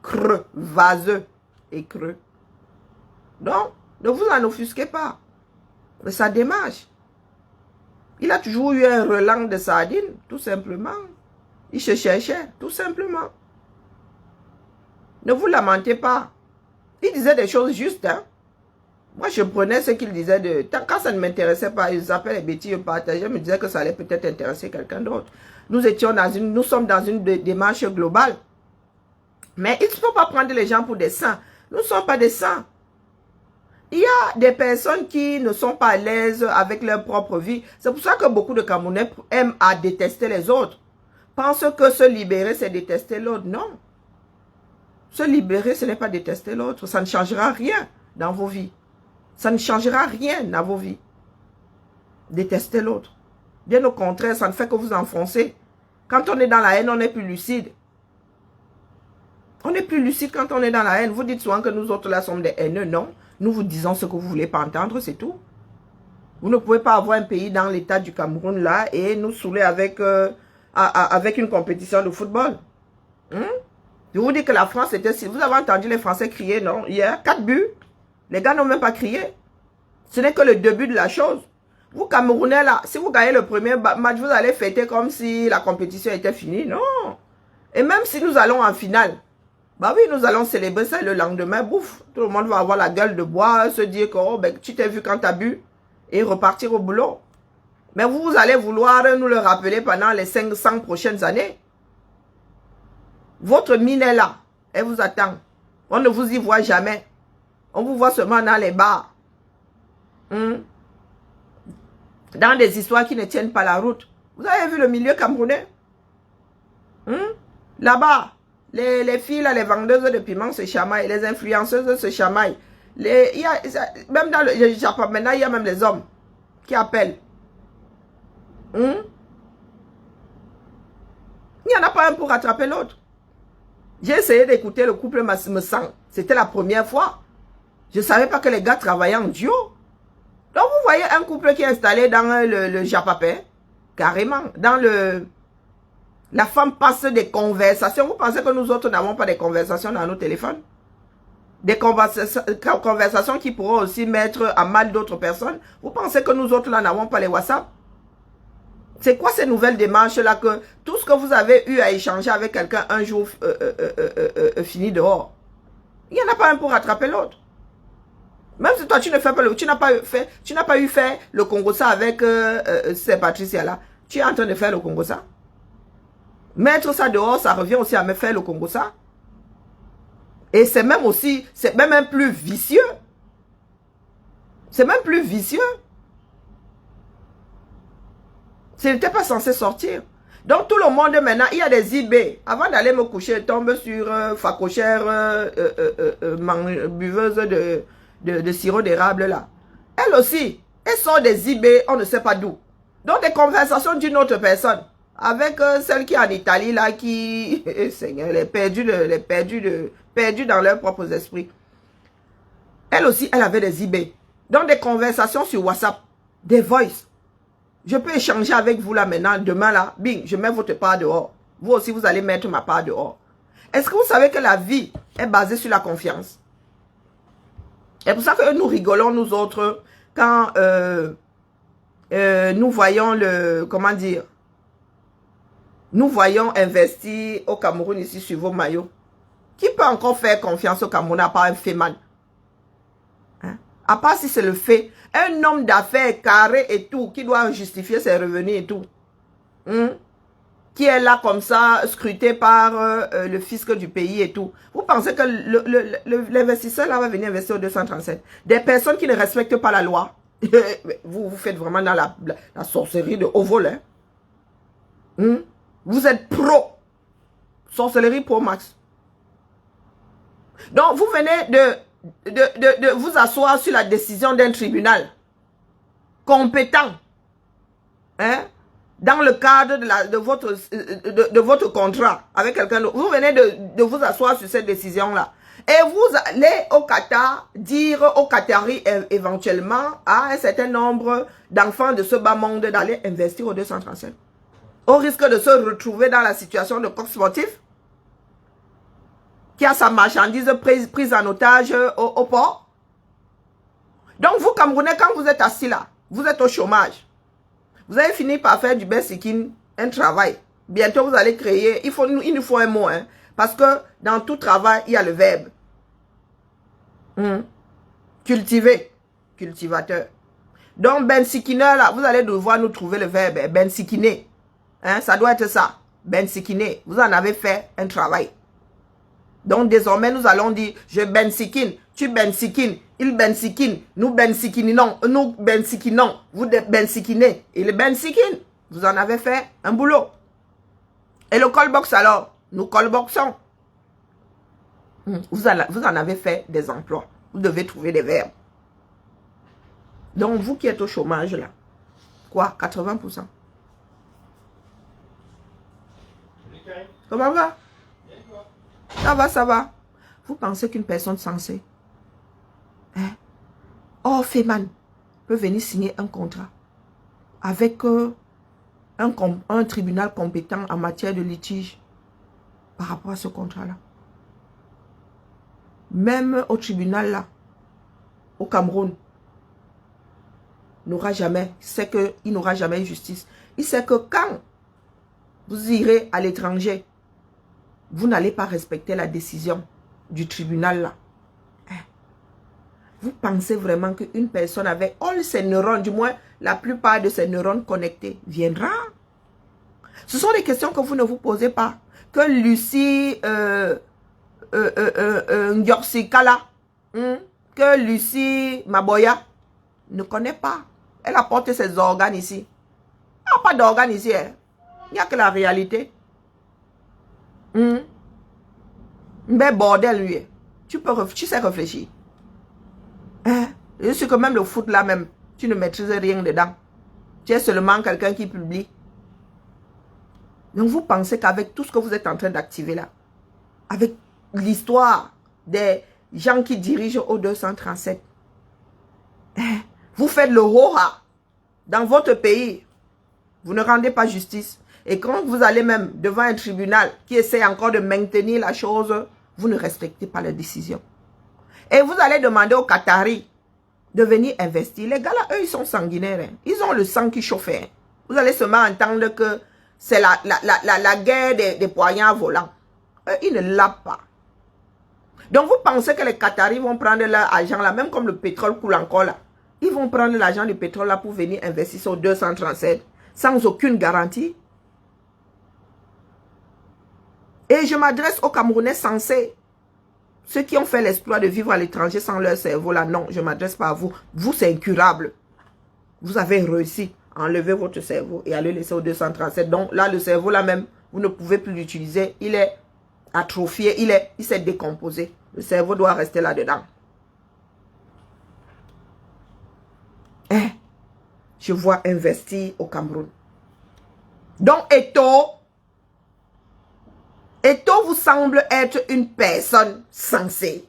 creux, vaseux et creux. Donc, ne vous en offusquez pas. Mais sa démarche. Il a toujours eu un relent de sardine, tout simplement. Il se cherchait, tout simplement. Ne vous lamentez pas. Il disait des choses justes. Hein? Moi, je prenais ce qu'il disait de... Quand ça ne m'intéressait pas, ils appelaient les bêtises, je partageais, je me disais que ça allait peut-être intéresser quelqu'un d'autre. Nous sommes dans une démarche globale. Mais il ne faut pas prendre les gens pour des saints. Nous ne sommes pas des saints. Il y a des personnes qui ne sont pas à l'aise avec leur propre vie. C'est pour ça que beaucoup de Camerounais aiment à détester les autres. Pensent que se libérer, c'est détester l'autre. Non. Se libérer, ce n'est pas détester l'autre. Ça ne changera rien dans vos vies. Ça ne changera rien dans vos vies. Détester l'autre. Bien au contraire, ça ne fait que vous enfoncer. Quand on est dans la haine, on n'est plus lucide. On n'est plus lucide quand on est dans la haine. Vous dites souvent que nous autres là sommes des haineux. Non. Nous vous disons ce que vous ne voulez pas entendre, c'est tout. Vous ne pouvez pas avoir un pays dans l'état du Cameroun là et nous saouler avec une compétition de football. Je vous dis que la France était... Si vous avez entendu les Français crier, non, hier, 4 buts. Les gars n'ont même pas crié. Ce n'est que le début de la chose. Vous, Camerounais, là, si vous gagnez le premier match, vous allez fêter comme si la compétition était finie. Non. Et même si nous allons en finale, bah oui, nous allons célébrer ça le lendemain. Bouf, tout le monde va avoir la gueule de bois, se dire que oh, ben, tu t'es vu quand tu as bu et repartir au boulot. Mais vous allez vouloir nous le rappeler pendant les 500 prochaines années. Votre mine est là. Elle vous attend. On ne vous y voit jamais. On vous voit seulement dans les bars. Dans des histoires qui ne tiennent pas la route. Vous avez vu le milieu camerounais? Là-bas, les filles, là, les vendeuses de piment se chamaillent. Les influenceuses se chamaillent. Même dans le Japon, maintenant, il y a même les hommes qui appellent. Il n'y en a pas un pour rattraper l'autre. J'ai essayé d'écouter le couple me sang. C'était la première fois. Je ne savais pas que les gars travaillaient en duo. Donc vous voyez un couple qui est installé dans le Japapé, carrément, dans le... La femme passe des conversations. Vous pensez que nous autres n'avons pas des conversations dans nos téléphones? Des conversations qui pourront aussi mettre à mal d'autres personnes. Vous pensez que nous autres là n'avons pas les WhatsApp? C'est quoi ces nouvelles démarches-là que tout ce que vous avez eu à échanger avec quelqu'un un jour fini dehors? Il n'y en a pas un pour rattraper l'autre. Même si toi tu ne fais pas tu n'as pas eu fait le Congossa avec ces Patricia-là. Tu es en train de faire le Congossa. Mettre ça dehors, ça revient aussi à me faire le Congossa. Et c'est même aussi, c'est même un plus vicieux. C'est même plus vicieux. Ce n'était pas censé sortir. Donc tout le monde maintenant, il y a des eBay. Avant d'aller me coucher, tombe sur facochère, buveuse de sirop d'érable là. Elle aussi, elle sort des eBay, on ne sait pas d'où. Donc des conversations d'une autre personne. Avec celle qui est en Italie là, qui, Seigneur, les perdus dans leurs propres esprits. Elle aussi, elle avait des eBay. Donc des conversations sur WhatsApp, des voices. Je peux échanger avec vous là maintenant, demain là, bing, je mets votre part dehors. Vous aussi, vous allez mettre ma part dehors. Est-ce que vous savez que la vie est basée sur la confiance? C'est pour ça que nous rigolons, nous autres, quand nous voyons comment dire, nous voyons investir au Cameroun ici sur vos maillots. Qui peut encore faire confiance au Cameroun à part un féman? À part si c'est le fait. Un homme d'affaires carré et tout, qui doit justifier ses revenus et tout. Qui est là comme ça, scruté par le fisc du pays et tout. Vous pensez que l'investisseur là va venir investir au 237? Des personnes qui ne respectent pas la loi. Vous faites vraiment dans la sorcellerie de haut vol. Vous êtes pro. Sorcellerie pro max. Donc vous venez de vous asseoir sur la décision d'un tribunal compétent, dans le cadre de votre contrat avec quelqu'un d'autre. Vous venez de vous asseoir sur cette décision-là. Et vous allez au Qatar dire aux Qataris éventuellement à un certain nombre d'enfants de ce bas monde d'aller investir au 237. Au risque de se retrouver dans la situation de coq sportif qui a sa marchandise prise en otage au port. Donc vous, Camerounais, quand vous êtes assis là, vous êtes au chômage. Vous avez fini par faire du basic un travail. Bientôt, vous allez créer, il nous faut un mot, parce que dans tout travail, il y a le verbe. Cultiver, cultivateur. Donc, ben sikiner, là, vous allez devoir nous trouver le verbe, ben sikiner. Ça doit être ça, ben sikiner. Vous en avez fait un travail. Donc, désormais, nous allons dire, je ben sikin, tu ben sikin, il ben sikin, nous ben sikininons, nous ben sikinons, vous ben sikinez, il ben sikin. Vous en avez fait un boulot. Et le callbox alors, nous callboxons. Vous en avez fait des emplois. Vous devez trouver des verbes. Donc, vous qui êtes au chômage là, quoi, 80%. Comment va? Ça va, ça va. Vous pensez qu'une personne censée, Féman, peut venir signer un contrat avec un tribunal compétent en matière de litige par rapport à ce contrat-là? Même au tribunal là, au Cameroun, n'aura jamais, c'est qu'il n'aura jamais eu justice. Il sait que quand vous irez à l'étranger, vous n'allez pas respecter la décision du tribunal là. Vous pensez vraiment qu'une personne avec all ses neurones, du moins la plupart de ces neurones connectés viendra. Ce sont des questions que vous ne vous posez pas. Que Lucie Ndyorsikala, que Lucie Maboya ne connaît pas. Elle apporte ses organes ici. Il n'y a pas d'organes ici. Hein. Il n'y a que la réalité. Mais bordel, lui. Tu sais réfléchir. Hein? Je suis que même le foot là même, tu ne maîtrises rien dedans. Tu es seulement quelqu'un qui publie. Donc vous pensez qu'avec tout ce que vous êtes en train d'activer là, avec l'histoire des gens qui dirigent au 237, vous faites le ho-ha dans votre pays. Vous ne rendez pas justice. Et quand vous allez même devant un tribunal qui essaie encore de maintenir la chose, vous ne respectez pas les décisions. Et vous allez demander aux Qataris de venir investir. Les gars là, eux, ils sont sanguinaires. Hein. Ils ont le sang qui chauffe. Hein. Vous allez seulement entendre que c'est la guerre des poignards volants. Eux, ils ne l'ont pas. Donc vous pensez que les Qataris vont prendre leur argent là, même comme le pétrole coule encore là. Ils vont prendre l'argent du pétrole là pour venir investir sur 237 sans aucune garantie. Et je m'adresse aux Camerounais sensés. Ceux qui ont fait l'exploit de vivre à l'étranger sans leur cerveau là, non, je ne m'adresse pas à vous. Vous, c'est incurable. Vous avez réussi à enlever votre cerveau et à le laisser au 237. Donc là, le cerveau là même, vous ne pouvez plus l'utiliser. Il est atrophié, il s'est décomposé. Le cerveau doit rester là-dedans. Hein? Je vois investir au Cameroun. Donc Eto'o vous semble être une personne sensée.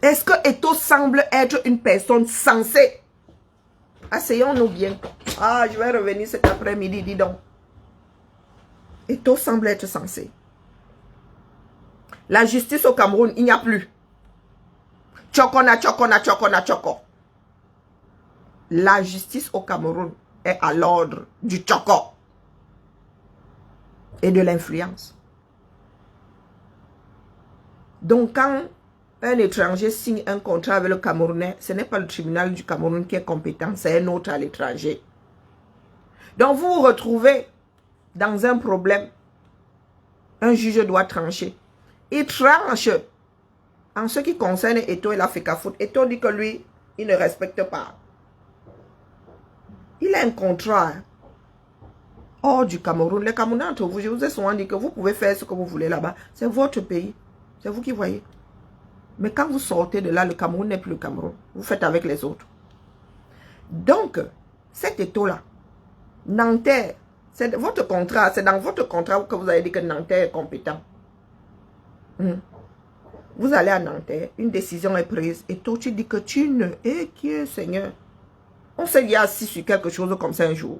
Est-ce que Eto'o semble être une personne sensée? Asseyons-nous bien. Ah, je vais revenir cet après-midi, dis donc. Eto'o semble être sensé. La justice au Cameroun, il n'y a plus. Chokona. La justice au Cameroun est à l'ordre du choko et de l'influence. Donc, quand un étranger signe un contrat avec le Camerounais, ce n'est pas le tribunal du Cameroun qui est compétent, c'est un autre à l'étranger. Donc, vous vous retrouvez dans un problème. Un juge doit trancher. Il tranche en ce qui concerne Eto'o et la FECAFOOT. Eto'o dit que lui, il ne respecte pas. Il a un contrat hors du Cameroun. Les Camerounais entre vous, je vous ai souvent dit que vous pouvez faire ce que vous voulez là-bas. C'est votre pays. C'est vous qui voyez. Mais quand vous sortez de là, le Cameroun n'est plus le Cameroun. Vous faites avec les autres. Donc, cet Eto'o-là, Nanterre, c'est votre contrat. C'est dans votre contrat que vous avez dit que Nanterre est compétent. Vous allez à Nanterre, une décision est prise. Et toi, tu dis que tu ne... Eh, qui est Seigneur? On s'est dit assis sur quelque chose comme ça un jour.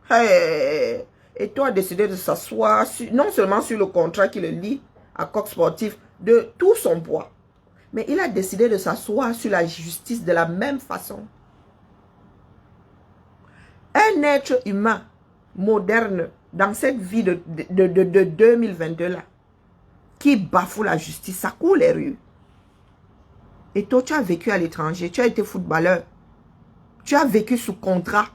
Hey, et toi, a décidé de s'asseoir, non seulement sur le contrat qui le lie à Coq Sportif, de tout son poids. Mais il a décidé de s'asseoir sur la justice de la même façon. Un être humain moderne dans cette vie de 2022 là, qui bafoue la justice, ça court les rues. Et toi, tu as vécu à l'étranger, tu as été footballeur, tu as vécu sous contrat.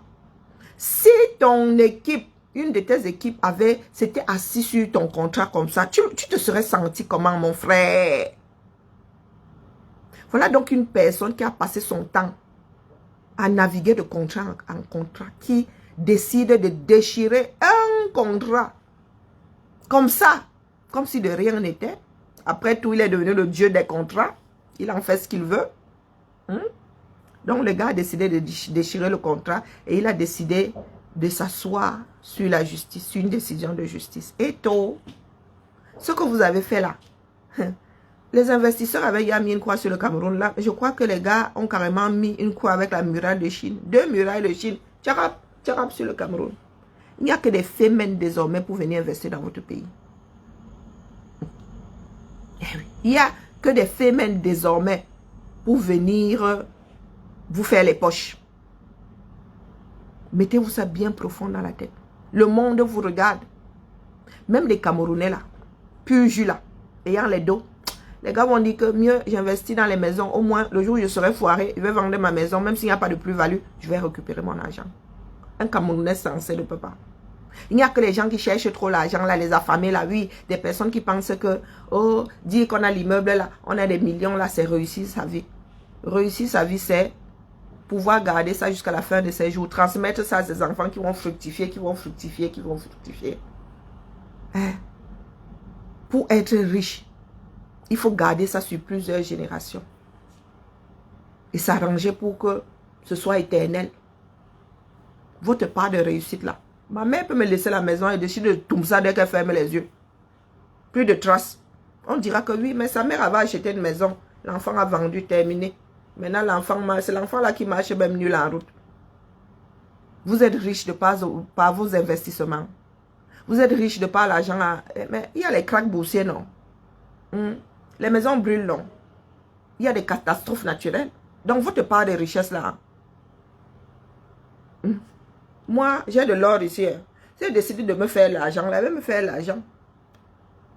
Si ton équipe, une de tes équipes s'était assise sur ton contrat comme ça, tu te serais senti comment, mon frère? Voilà donc une personne qui a passé son temps à naviguer de contrat en contrat, qui décide de déchirer un contrat comme ça, comme si de rien n'était. Après tout, il est devenu le dieu des contrats. Il en fait ce qu'il veut. Donc, le gars a décidé de déchirer le contrat et il a décidé de s'asseoir sur la justice, sur une décision de justice. Et tout, ce que vous avez fait là, les investisseurs avaient mis une croix sur le Cameroun là. Je crois que les gars ont carrément mis une croix avec la muraille de Chine. 2 murailles de Chine. Tcharap sur le Cameroun. Il n'y a que des femmes désormais pour venir investir dans votre pays. Il n'y a que des femmes désormais pour venir vous faire les poches. Mettez-vous ça bien profond dans la tête. Le monde vous regarde. Même les Camerounais là, pur jus là, ayant les dos. Les gars vont dire que mieux, j'investis dans les maisons. Au moins, le jour où je serai foiré, je vais vendre ma maison. Même s'il n'y a pas de plus-value, je vais récupérer mon argent. Un Camerounais sensé ne peut pas. Il n'y a que les gens qui cherchent trop l'argent, là, les affamés, là, oui. Des personnes qui pensent que, oh, dire qu'on a l'immeuble, là, on a des millions, là, c'est réussir sa vie. Réussir sa vie, c'est pouvoir garder ça jusqu'à la fin de ses jours. Transmettre ça à ses enfants qui vont fructifier, qui vont fructifier, qui vont fructifier. Hein? Pour être riche, il faut garder ça sur plusieurs générations. Et s'arranger pour que ce soit éternel. Votre part de réussite là. Ma mère peut me laisser la maison et décider de tout ça dès qu'elle ferme les yeux. Plus de traces. On dira que oui, mais sa mère avait acheté une maison. L'enfant a vendu, terminé. Maintenant, l'enfant, c'est l'enfant là qui marche même nul en route. Vous êtes riche de par vos investissements. Vous êtes riche de par l'argent. Mais il y a les cracks boursiers, non? Les maisons brûlent, non? Il y a des catastrophes naturelles. Donc, votre part de richesse là. Moi, j'ai de l'or ici. Hein. Si j'ai décidé de me faire l'argent, là, je vais me faire l'argent.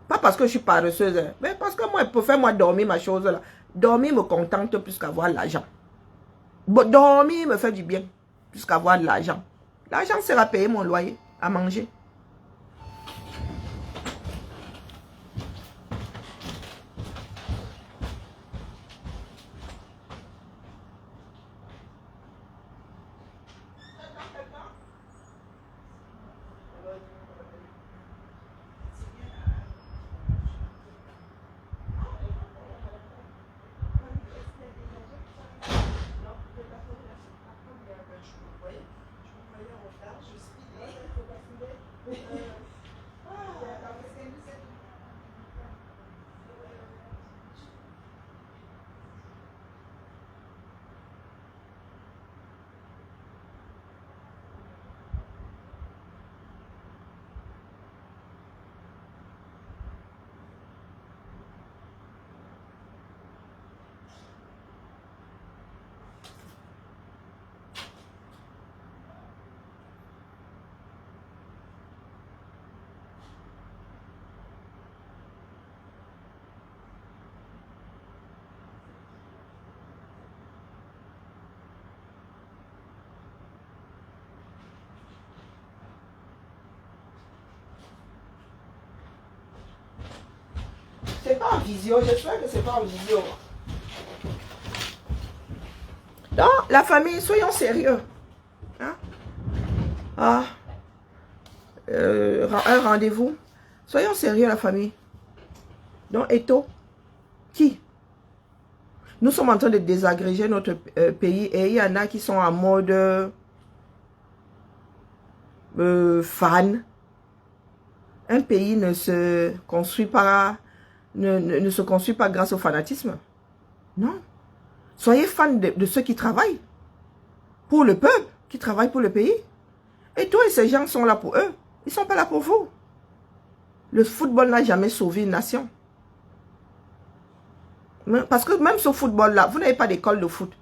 Pas parce que je suis paresseuse, hein, mais parce que moi, pour faire moi dormir ma chose là. Dormir me contente plus qu'avoir l'argent. Bon, dormir me fait du bien plus qu'avoir de l'argent. L'argent sert à payer mon loyer, à manger. C'est pas en visio, j'espère que c'est pas en visio. Donc, la famille, soyons sérieux. Hein? Un rendez-vous. Soyons sérieux, la famille. Donc, Eto, qui? Nous sommes en train de désagréger notre pays et il y en a qui sont en mode fan. Un pays ne se construit pas, ne se construit pas grâce au fanatisme. Non. Soyez fans de ceux qui travaillent pour le peuple, qui travaillent pour le pays. Et tous ces gens sont là pour eux. Ils ne sont pas là pour vous. Le football n'a jamais sauvé une nation. Parce que même ce football-là, vous n'avez pas d'école de foot.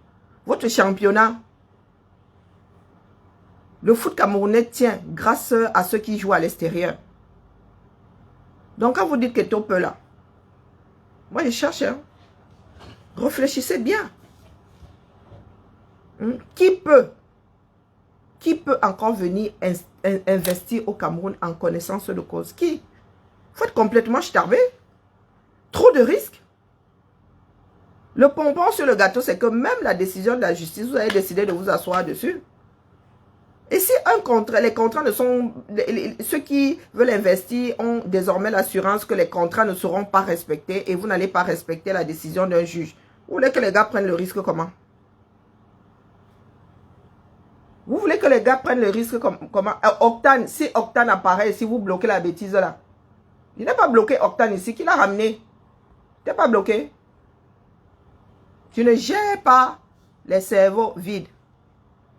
Votre championnat, le foot camerounais tient grâce à ceux qui jouent à l'extérieur. Donc quand vous dites que Top là, moi je cherche, hein, réfléchissez bien. Qui peut encore venir investir au Cameroun en connaissance de cause? Qui? Vous êtes complètement starvé. Trop de risques. Le pompon sur le gâteau, c'est que même la décision de la justice, vous avez décidé de vous asseoir dessus. Et si les contrats ne sont... ceux qui veulent investir ont désormais l'assurance que les contrats ne seront pas respectés et vous n'allez pas respecter la décision d'un juge. Vous voulez que les gars prennent le risque comment? Vous voulez que les gars prennent le risque comment? Octane, si Octane apparaît, si vous bloquez la bêtise là. Il n'est pas bloqué Octane ici, qui l'a ramené. Il n'est pas bloqué. Tu ne gères pas les cerveaux vides.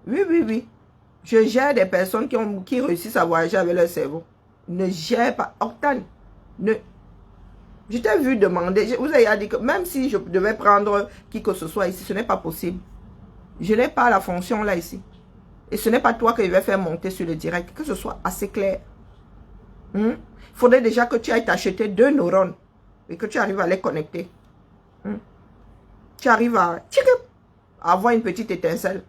Oui, oui, oui. Je gère des personnes qui réussissent à voyager avec leur cerveau. Ne gère pas. Octane, ne. Je t'ai vu demander, je vous ai dit que même si je devais prendre qui que ce soit ici, ce n'est pas possible. Je n'ai pas la fonction là ici. Et ce n'est pas toi que je vais faire monter sur le direct. Que ce soit assez clair. Il faudrait déjà que tu ailles t'acheter 2 neurones et que tu arrives à les connecter. Tu arrives à avoir une petite étincelle.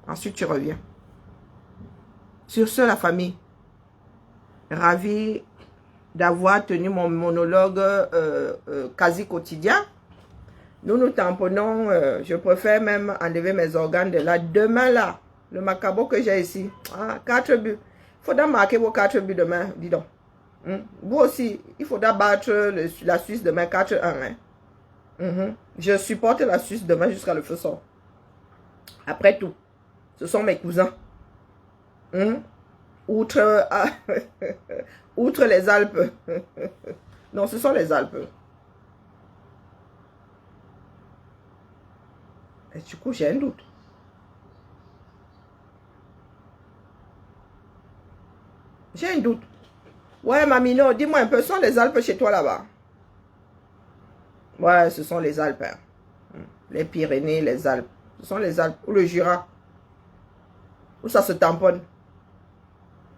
Ensuite, tu reviens. Sur ce, la famille, ravi d'avoir tenu mon monologue quasi quotidien. Nous nous tamponnons. Je préfère même enlever mes organes de là. Demain, là, le macabo que j'ai ici. 4 buts. Il faudra marquer vos 4 buts demain. Dis donc. Vous aussi, il faudra battre la Suisse demain 4-1. Je supporte la Suisse demain jusqu'à le feu sort. Après tout, ce sont mes cousins. Outre les Alpes. Non, ce sont les Alpes. Et du coup, j'ai un doute. J'ai un doute. Ouais, Mamino, dis-moi un peu, ce sont les Alpes chez toi là-bas? Ouais, ce sont les Alpes. Les Pyrénées, les Alpes. Ce sont les Alpes. Ou le Jura. Où ça se tamponne.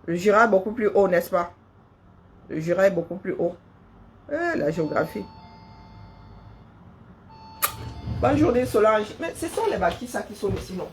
Le Jura est beaucoup plus haut, n'est-ce pas? Le Jura est beaucoup plus haut. La géographie. Bonne journée, Solange. Mais ce sont les bâtis, ça, qui sont ici, non?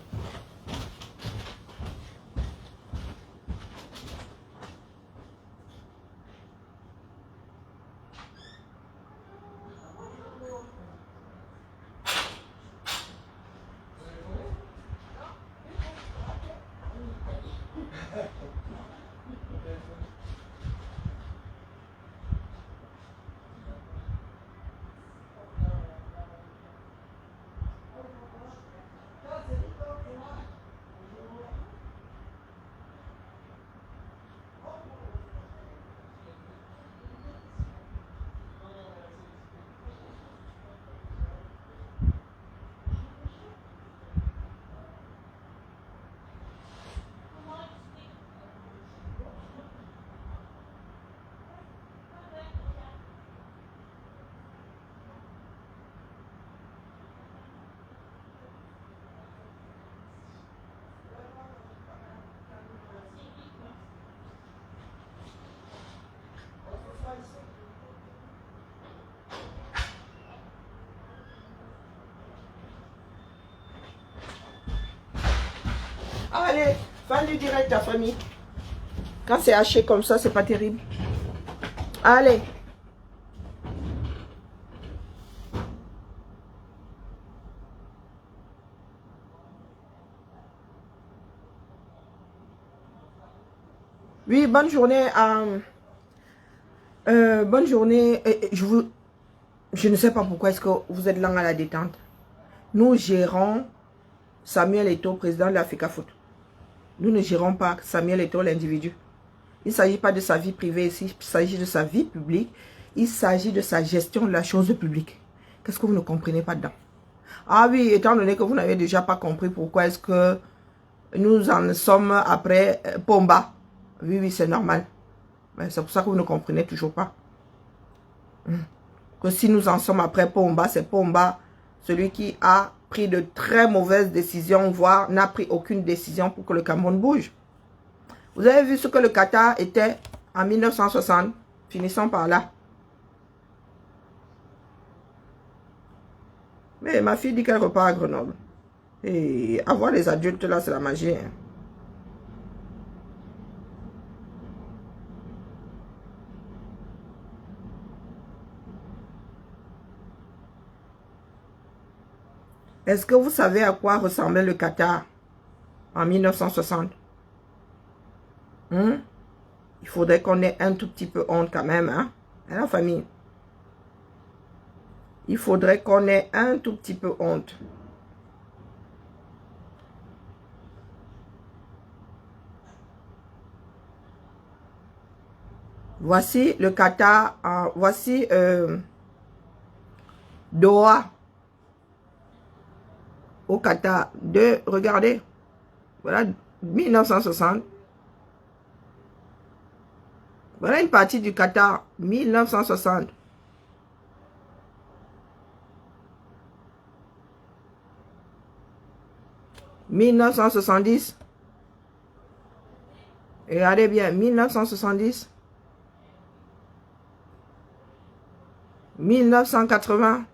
Allez, fin du direct, ta famille. Quand c'est haché comme ça, c'est pas terrible. Allez. Oui, bonne journée. Bonne journée. Je ne sais pas pourquoi est-ce que vous êtes là à la détente. Nous gérons Samuel Eto'o, président de l'Africa Foot. Nous ne gérons pas Samuel Eto'o, l'individu. Il ne s'agit pas de sa vie privée ici, il s'agit de sa vie publique. Il s'agit de sa gestion de la chose publique. Qu'est-ce que vous ne comprenez pas dedans? Ah oui, étant donné que vous n'avez déjà pas compris pourquoi est-ce que nous en sommes après Pomba. Oui, oui, c'est normal. C'est pour ça que vous ne comprenez toujours pas. Que si nous en sommes après Pomba, c'est Pomba, celui qui a pris de très mauvaises décisions, voire n'a pris aucune décision pour que le Cameroun bouge. Vous avez vu ce que le Qatar était en 1960. Finissons par là. Mais ma fille dit qu'elle repart à Grenoble. Et avoir les adultes là, c'est la magie. Est-ce que vous savez à quoi ressemblait le Qatar en 1960? Il faudrait qu'on ait un tout petit peu honte quand même, hein, la famille. Il faudrait qu'on ait un tout petit peu honte. Voici le Qatar, voici Doha au Qatar. Regardez, voilà 1960. Voilà une partie du Qatar, 1960. « 1970. Regardez bien, 1970. 1980.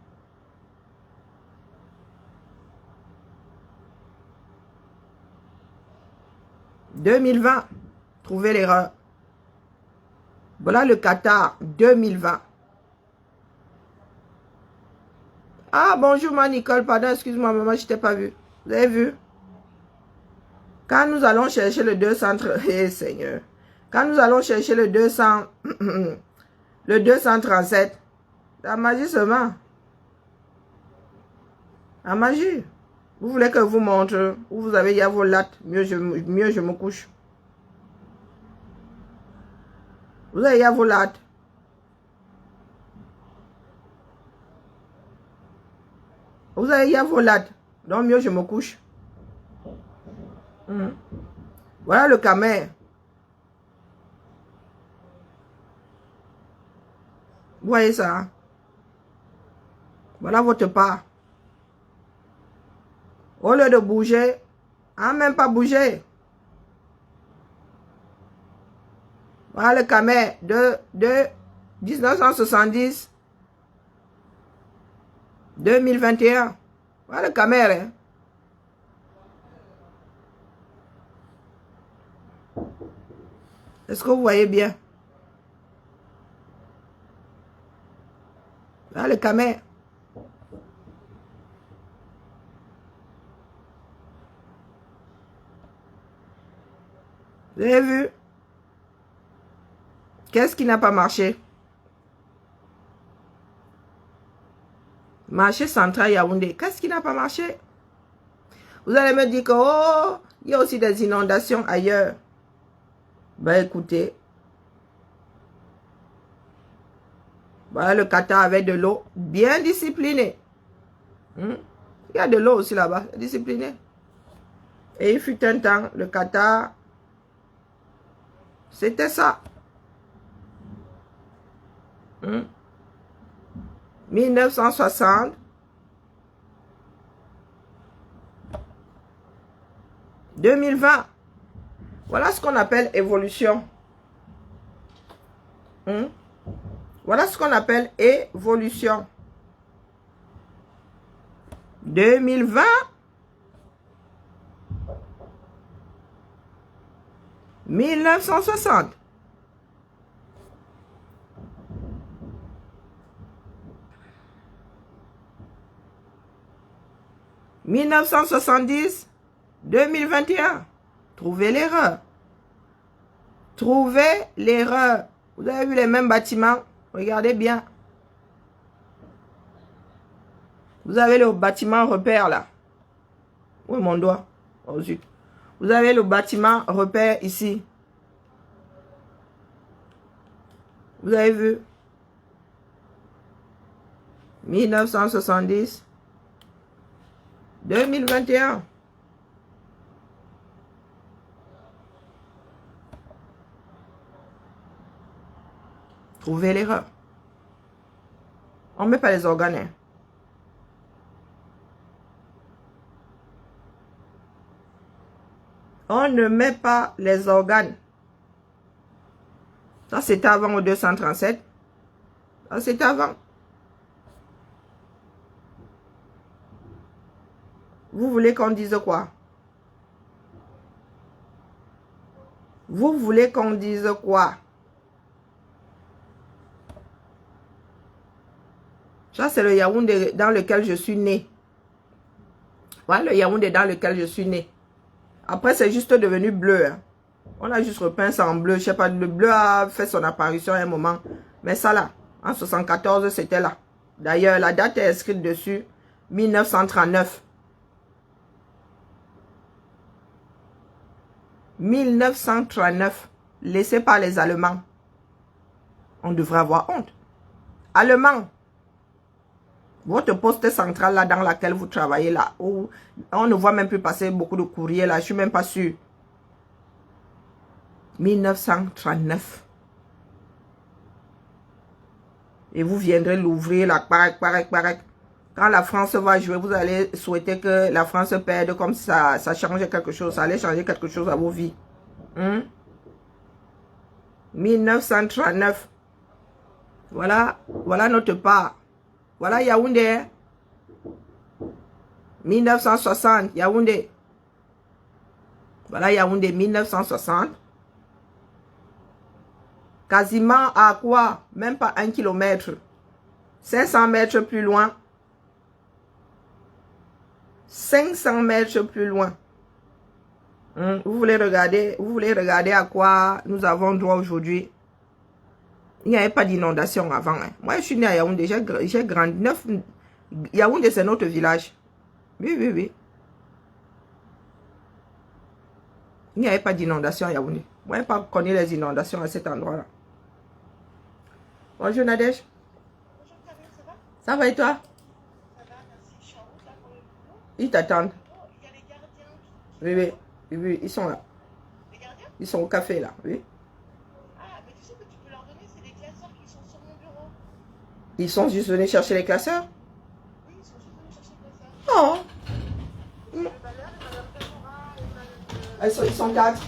2020. Trouvez l'erreur. Voilà le Qatar 2020. Ah, bonjour ma Nicole, pardon, excuse-moi maman, je t'ai pas vu. Vous avez vu? Quand nous allons chercher le 230, Seigneur. Quand nous allons chercher le 200, le 237, la magie seulement. La magie. Vous voulez que je vous montre où vous avez vos lattes, mieux je me couche. Vous avez vos lattes. Vous avez vos lattes, donc mieux je me couche. Voilà le camère. Vous voyez ça? Voilà votre part. Au lieu de bouger, même pas bouger. Voilà le camère de 1970 2021. Voilà le camère. Hein? Est-ce que vous voyez bien? Voilà le camère. Vous avez vu? Qu'est-ce qui n'a pas marché? Marché central Yaoundé. Qu'est-ce qui n'a pas marché? Vous allez me dire que, oh, il y a aussi des inondations ailleurs. Ben écoutez. Voilà le Qatar avec de l'eau bien disciplinée. Il y a de l'eau aussi là-bas, discipliné. Et il fut un temps, le Qatar, c'était ça. 1960. 2020. Voilà ce qu'on appelle évolution. Voilà ce qu'on appelle évolution. 2020. 1960. 1970. 2021. Trouvez l'erreur. Trouvez l'erreur. Vous avez vu les mêmes bâtiments? Regardez bien. Vous avez le bâtiment repère là. Où est mon doigt? Oh zut. Vous avez le bâtiment repère ici. Vous avez vu? 1970. 2021. Trouvez l'erreur. On ne met pas les organes. Hein. On ne met pas les organes. Ça, c'était avant au 237. Ça, c'était avant. Vous voulez qu'on dise quoi? Vous voulez qu'on dise quoi? Ça, c'est le Yaoundé dans lequel je suis né. Voilà le Yaoundé dans lequel je suis né. Après, c'est juste devenu bleu. Hein. On a juste repeint ça en bleu. Je sais pas, le bleu a fait son apparition à un moment. Mais ça là, en 74, c'était là. D'ailleurs, la date est inscrite dessus. 1939. 1939. Laissé par les Allemands. On devrait avoir honte. Allemands. Votre poste central là dans laquelle vous travaillez là, où on ne voit même plus passer beaucoup de courriers là, je suis même pas sûr. 1939. Et vous viendrez l'ouvrir là, pareil. Quand la France va jouer, vous allez souhaiter que la France perde comme ça change quelque chose, ça allait changer quelque chose à vos vies. 1939. Voilà notre part. Voilà Yaoundé. 1960, Yaoundé. Voilà, Yaoundé 1960. Quasiment à quoi? Même pas 1 kilomètre. 500 mètres plus loin. 500 mètres plus loin. Vous voulez regarder à quoi nous avons droit aujourd'hui? Il n'y avait pas d'inondation avant. Hein. Moi, je suis né à Yaoundé. J'ai grandi. Yaoundé, c'est notre village. Oui, oui, oui. Il n'y avait pas d'inondation à Yaoundé. Moi, je n'ai pas connu les inondations à cet endroit-là. Bonjour Nadège. Bonjour Camille, ça va? Ça va et toi? Ça va, merci. Je suis en route là pour le boulot. Ils t'attendent. Oh, il y a les gardiens Oui, oui, oui, oui, ils sont là. Les gardiens? Ils sont au café là, oui. Ah, mais tu sais que tu peux leur donner, c'est des classeurs qui sont sur mon bureau. Ils sont juste venus chercher les classeurs. Oui, ils sont juste venus chercher le classeur. Oh, Le valeur et Madame Tamora et Madame... ils sont 4.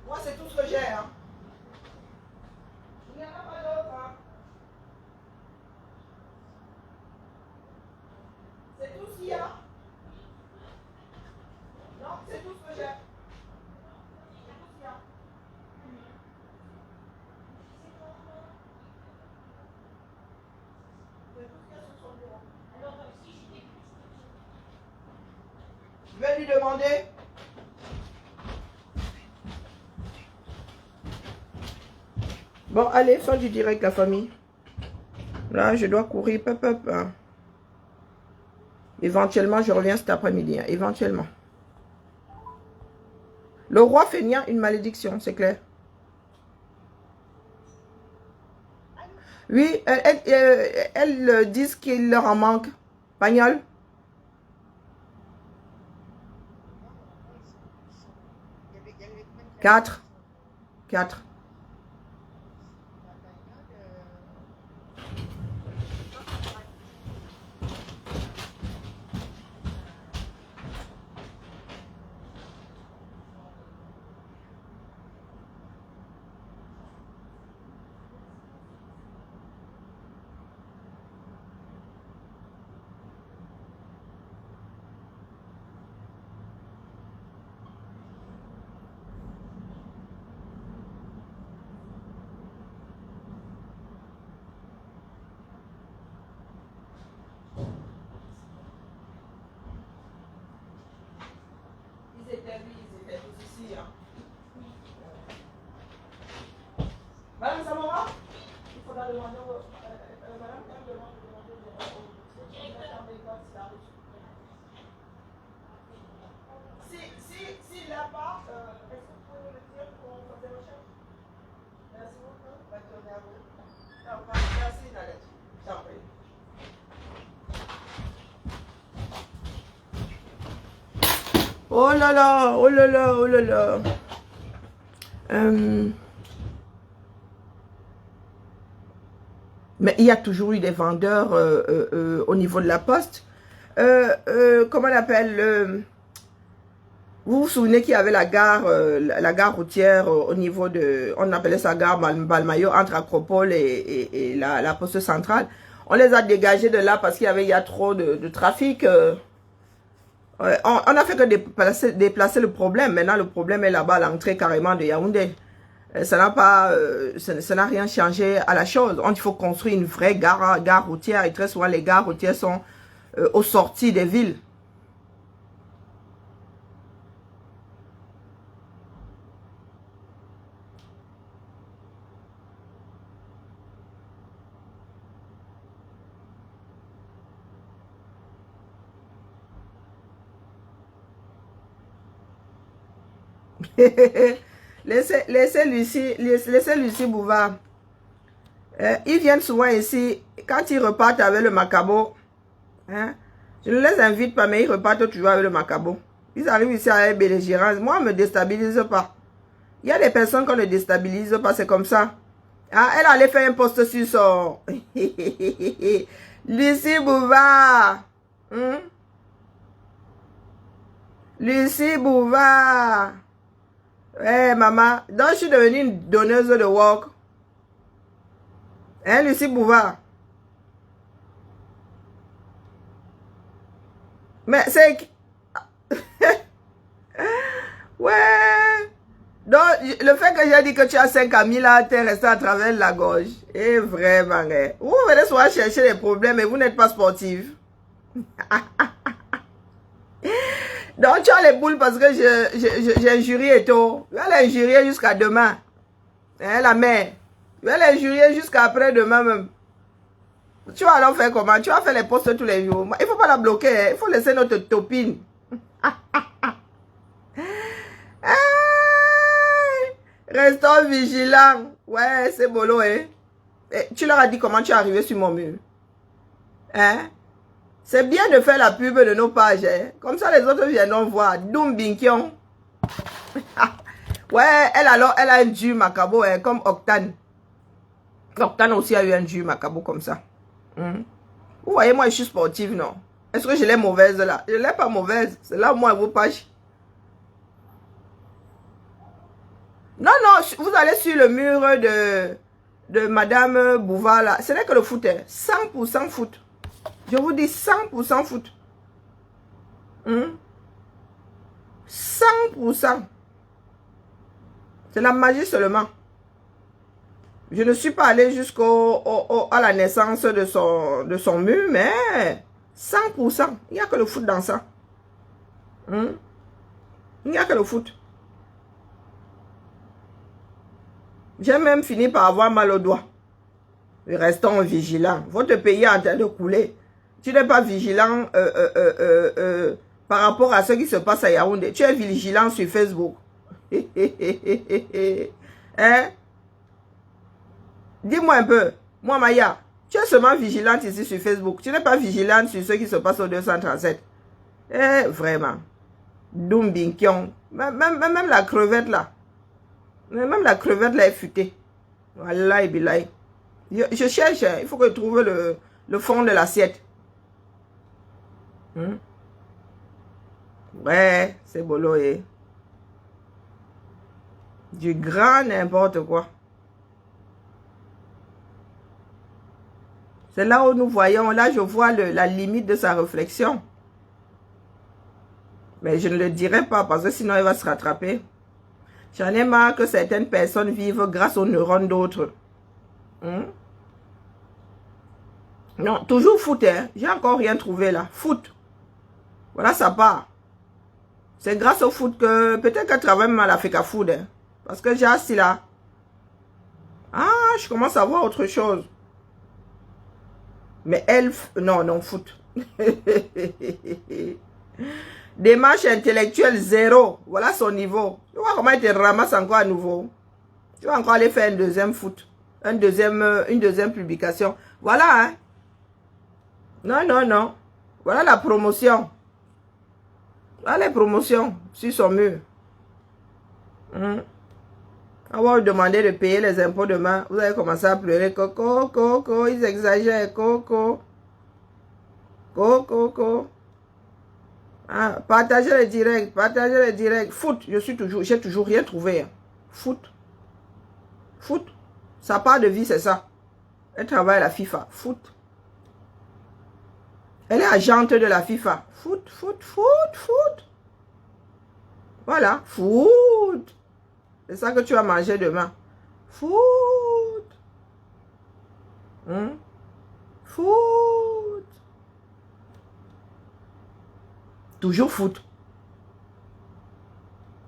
Moi, c'est tout ce que j'ai. Hein. Il n'y en a pas d'autre. Hein. C'est tout ce qu'il y a. Non, c'est tout ce que j'ai. C'est tout ce qu'il y a. C'est tout ce qu'il y a sur son bureau. Je vais lui demander. Bon, allez, fin du direct, la famille. Là, je dois courir. Pop, pop, hein. Éventuellement, je reviens cet après-midi. Hein. Éventuellement. Le roi feignant une malédiction, c'est clair. Oui, elles disent qu'il leur en manque. Pagnol? 4. 4. Ils étaient tous ici. Hein. Madame Samora, il faudra demander Madame Tam demande de demander au directeur d'école s'il a reçu. S'il n'a pas, est-ce que vous pouvez me le dire pour qu'on fasse des recherches? Merci beaucoup. Bonne journée à vous. Merci Nadette. J'en prie. Oh là là, oh là là, oh là là. Mais il y a toujours eu des vendeurs au niveau de la poste. Comment on appelle Vous vous souvenez qu'il y avait la gare routière au niveau de, on appelait ça gare Balmayo, entre Acropole et la poste centrale. On les a dégagés de là parce qu'il y a trop de trafic. On a fait que déplacer le problème. Maintenant, le problème est là-bas, à l'entrée carrément de Yaoundé. Ça n'a rien changé à la chose. Il faut construire une vraie gare routière. Et très souvent, les gares routières sont aux sorties des villes. laissez Lucie Bouvard. Ils viennent souvent ici. Quand ils repartent avec le macabo, hein, je ne les invite pas, mais ils repartent toujours avec le macabo. Ils arrivent ici avec belligérance. Moi, on ne me déstabilise pas. Il y a des personnes qu'on ne déstabilise pas, c'est comme ça. Ah, elle allait faire un post sur son... Lucie Bouvard. Lucie Bouvard. Eh, maman. Donc, je suis devenue une donneuse de work. Hein, Lucie Bouvard? Mais c'est... Ouais. Donc, le fait que j'ai dit que tu as 5 amis là, t'es resté à travers la gorge. Et vraiment, vous venez souvent chercher des problèmes et vous n'êtes pas sportif. Donc, tu as les boules parce que j'ai injurié et tout. Je vais l'injurier jusqu'à demain. Hein, la mère. Je vais l'injurier jusqu'à après-demain même. Tu vas alors faire comment? Tu vas faire les posts tous les jours. Il ne faut pas la bloquer. Hein. Il faut laisser notre topine. Restons vigilants. Ouais, c'est bolo, hein. Et tu leur as dit comment tu es arrivé sur mon mur. Hein? C'est bien de faire la pub de nos pages. Hein? Comme ça, les autres viendront voir. Doum Binkion. Ouais, elle a un dieu macabo, hein, comme Octane. Octane aussi a eu un dieu macabo comme ça. Vous voyez, moi, je suis sportive, non? Est-ce que je l'ai mauvaise là? Je ne l'ai pas mauvaise. C'est là, moi, vos pages. Non, non, vous allez sur le mur de Madame Bouvard là. Ce n'est que le foot, hein. 100% foot. Je vous dis 100% foot. 100%. C'est la magie seulement. Je ne suis pas allée à la naissance de son mur, mais 100%. Il n'y a que le foot dans ça. Il n'y a que le foot. J'ai même fini par avoir mal au doigt. Restons vigilants. Votre pays est en train de couler. Tu n'es pas vigilant par rapport à ce qui se passe à Yaoundé. Tu es vigilant sur Facebook. Hein? Dis-moi un peu. Moi, Maya, tu es seulement vigilante ici sur Facebook. Tu n'es pas vigilante sur ce qui se passe au 237. Eh, vraiment. Doum Binkion. Même la crevette là. Même la crevette là est futée. Voilà, billahi. Je cherche, il faut que je trouve le fond de l'assiette. Ouais, c'est bolo, eh. Du grand n'importe quoi. C'est là où nous voyons, là je vois la limite de sa réflexion. Mais je ne le dirai pas parce que sinon il va se rattraper. J'en ai marre que certaines personnes vivent grâce aux neurones d'autres. Non, toujours foot, hein. J'ai encore rien trouvé là. Foot. Voilà, ça part. C'est grâce au foot que... Peut-être qu'elle travaille même à l'Africa Food. Hein. Parce que j'ai assis là. Ah, je commence à voir autre chose. Mais elle... Non, foot. Démarche intellectuelle zéro. Voilà son niveau. Tu vois comment il te ramasse encore à nouveau. Tu vas encore aller faire un deuxième foot. Une deuxième publication. Voilà, hein. Non. Voilà la promotion. Voilà les promotions sur son mur. On va vous demander de payer les impôts demain. Vous allez commencer à pleurer. Coco, ils exagèrent. Coco. Ah, partagez les directs, partagez les directs. Foot, j'ai toujours rien trouvé. Hein. Foot. Foot. Sa part de vie, c'est ça. Elle travaille à la FIFA. Foot. Elle est agente de la FIFA. Foot, foot, foot, foot. Voilà. Foot. C'est ça que tu vas manger demain. Foot. Foot. Toujours foot.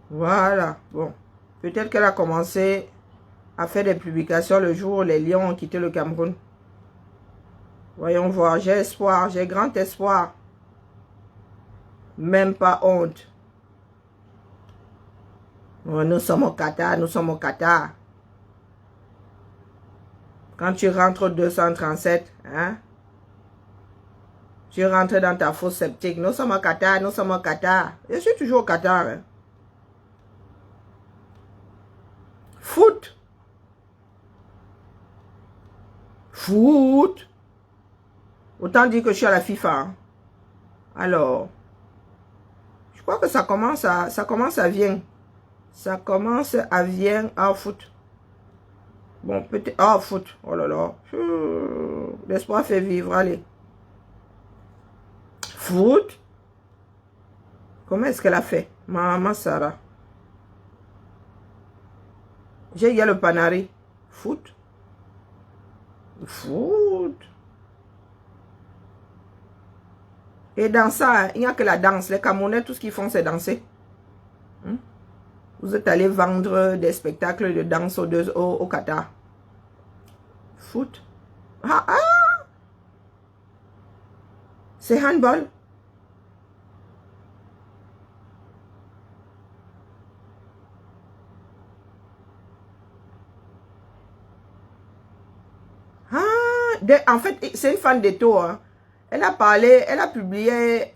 Voilà. Bon. Peut-être qu'elle a commencé à faire des publications le jour où les Lions ont quitté le Cameroun. Voyons voir. J'ai espoir. J'ai grand espoir. Même pas honte. Oh, nous sommes au Qatar. Nous sommes au Qatar. Quand tu rentres au 237, hein? Tu rentres dans ta fosse sceptique. Nous sommes au Qatar. Nous sommes au Qatar. Je suis toujours au Qatar. Hein? Foot. Foot. Autant dire que je suis à la FIFA. Hein? Alors, je crois que ça commence à venir. Ça commence à venir en foot. Bon, peut-être... Oh, foot. Oh là là. L'espoir fait vivre. Allez. Foot. Comment est-ce qu'elle a fait? Maman Sarah. Il y a le Panari. Foot. Foot. Et dans ça, il n'y a que la danse. Les Camerounais, tout ce qu'ils font, c'est danser. Vous êtes allé vendre des spectacles de danse au Qatar. Foot. Ah, ah! C'est handball. Ah, en fait, c'est une fan d'Eto. Hein. Elle a parlé, elle a publié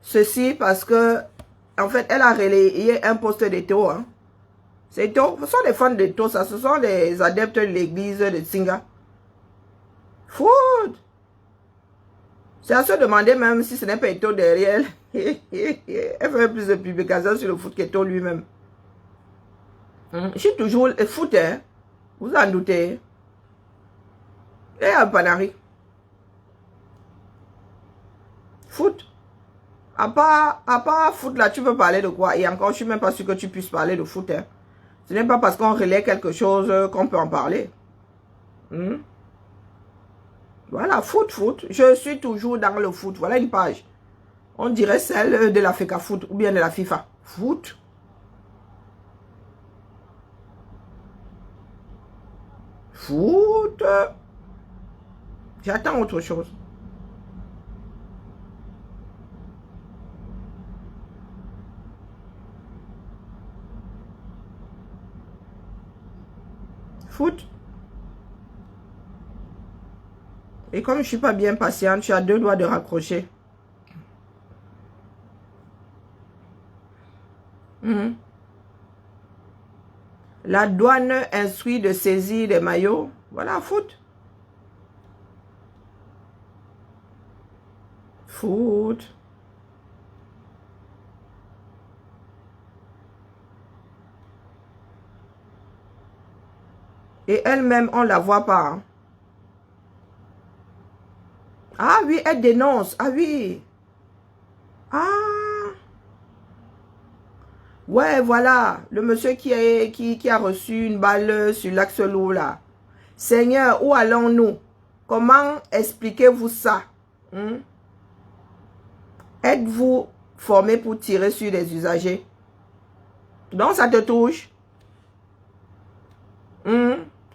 ceci parce que en fait, elle a relayé un post d'Eto. Hein. C'est Eto. Ce sont des fans d'Eto, ça. Ce sont des adeptes de l'église de Singa. Foot. C'est à se demander même si ce n'est pas Eto derrière elle. Elle fait plus de publications sur le foot qu'Eto lui-même. Je suis toujours le foot, hein. Vous en doutez. Et un Panari. Foot. À part foot là, tu peux parler de quoi? Et encore, je suis même pas sûr que tu puisses parler de foot. Hein. Ce n'est pas parce qu'on relaie quelque chose qu'on peut en parler. Voilà, foot. Je suis toujours dans le foot. Voilà une page. On dirait celle de la FECA Foot ou bien de la FIFA. Foot. Foot. J'attends autre chose. Foot. Et comme je suis pas bien patiente, tu as 2 doigts de raccrocher. La douane instruit de saisir des maillots. Voilà, foot. Foot. Et elle-même, on ne la voit pas. Hein. Ah oui, elle dénonce. Ah oui. Ah. Ouais, voilà. Le monsieur qui a reçu une balle sur l'axe lourd là. Seigneur, où allons-nous? Comment expliquez-vous ça? Êtes-vous formé pour tirer sur des usagers? Donc ça te touche?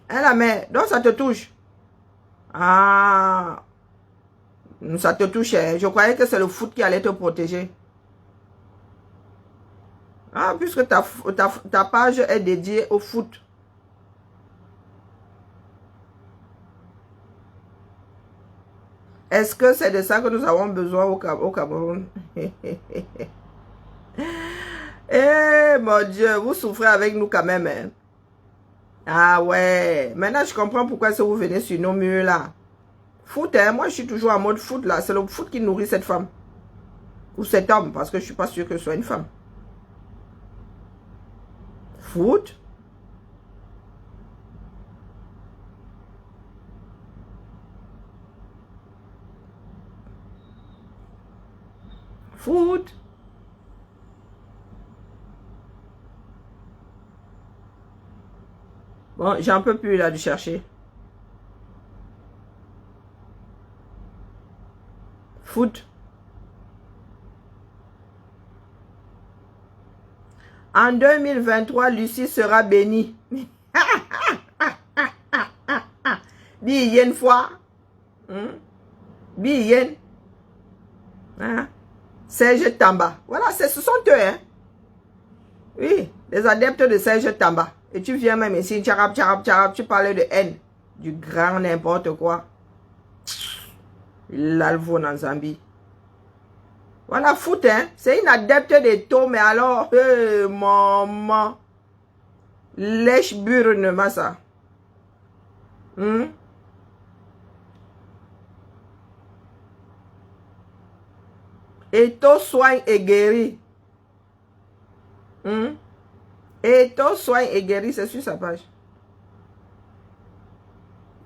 La mère, donc ça te touche? Ah, ça te touche. Je croyais que c'est le foot qui allait te protéger. Ah, puisque ta page est dédiée au foot. Est-ce que c'est de ça que nous avons besoin au Cameroun? Eh, mon Dieu, vous souffrez avec nous quand même. Hein? Ah ouais. Maintenant, je comprends pourquoi est-ce que vous venez sur nos murs là. Foot, hein? Moi, je suis toujours en mode foot là. C'est le foot qui nourrit cette femme. Ou cet homme, parce que je ne suis pas sûre que ce soit une femme. Foot. Foot. Bon, j'en peux plus là de chercher. Foot. En 2023, Lucie sera bénie. Bien fois. Bien. Hein? Serge Tamba. Voilà, ce sont eux. Hein? Oui, les adeptes de Serge Tamba. Et tu viens même ici, tu parlais de haine. Du grand n'importe quoi. L'alvo dans Zambie. Voilà, foot, hein. C'est une adepte des taux, mais alors, maman. Lèche burne, massa. Et taux soigne et guérit. Et taux soigne et guérit, c'est sur sa page.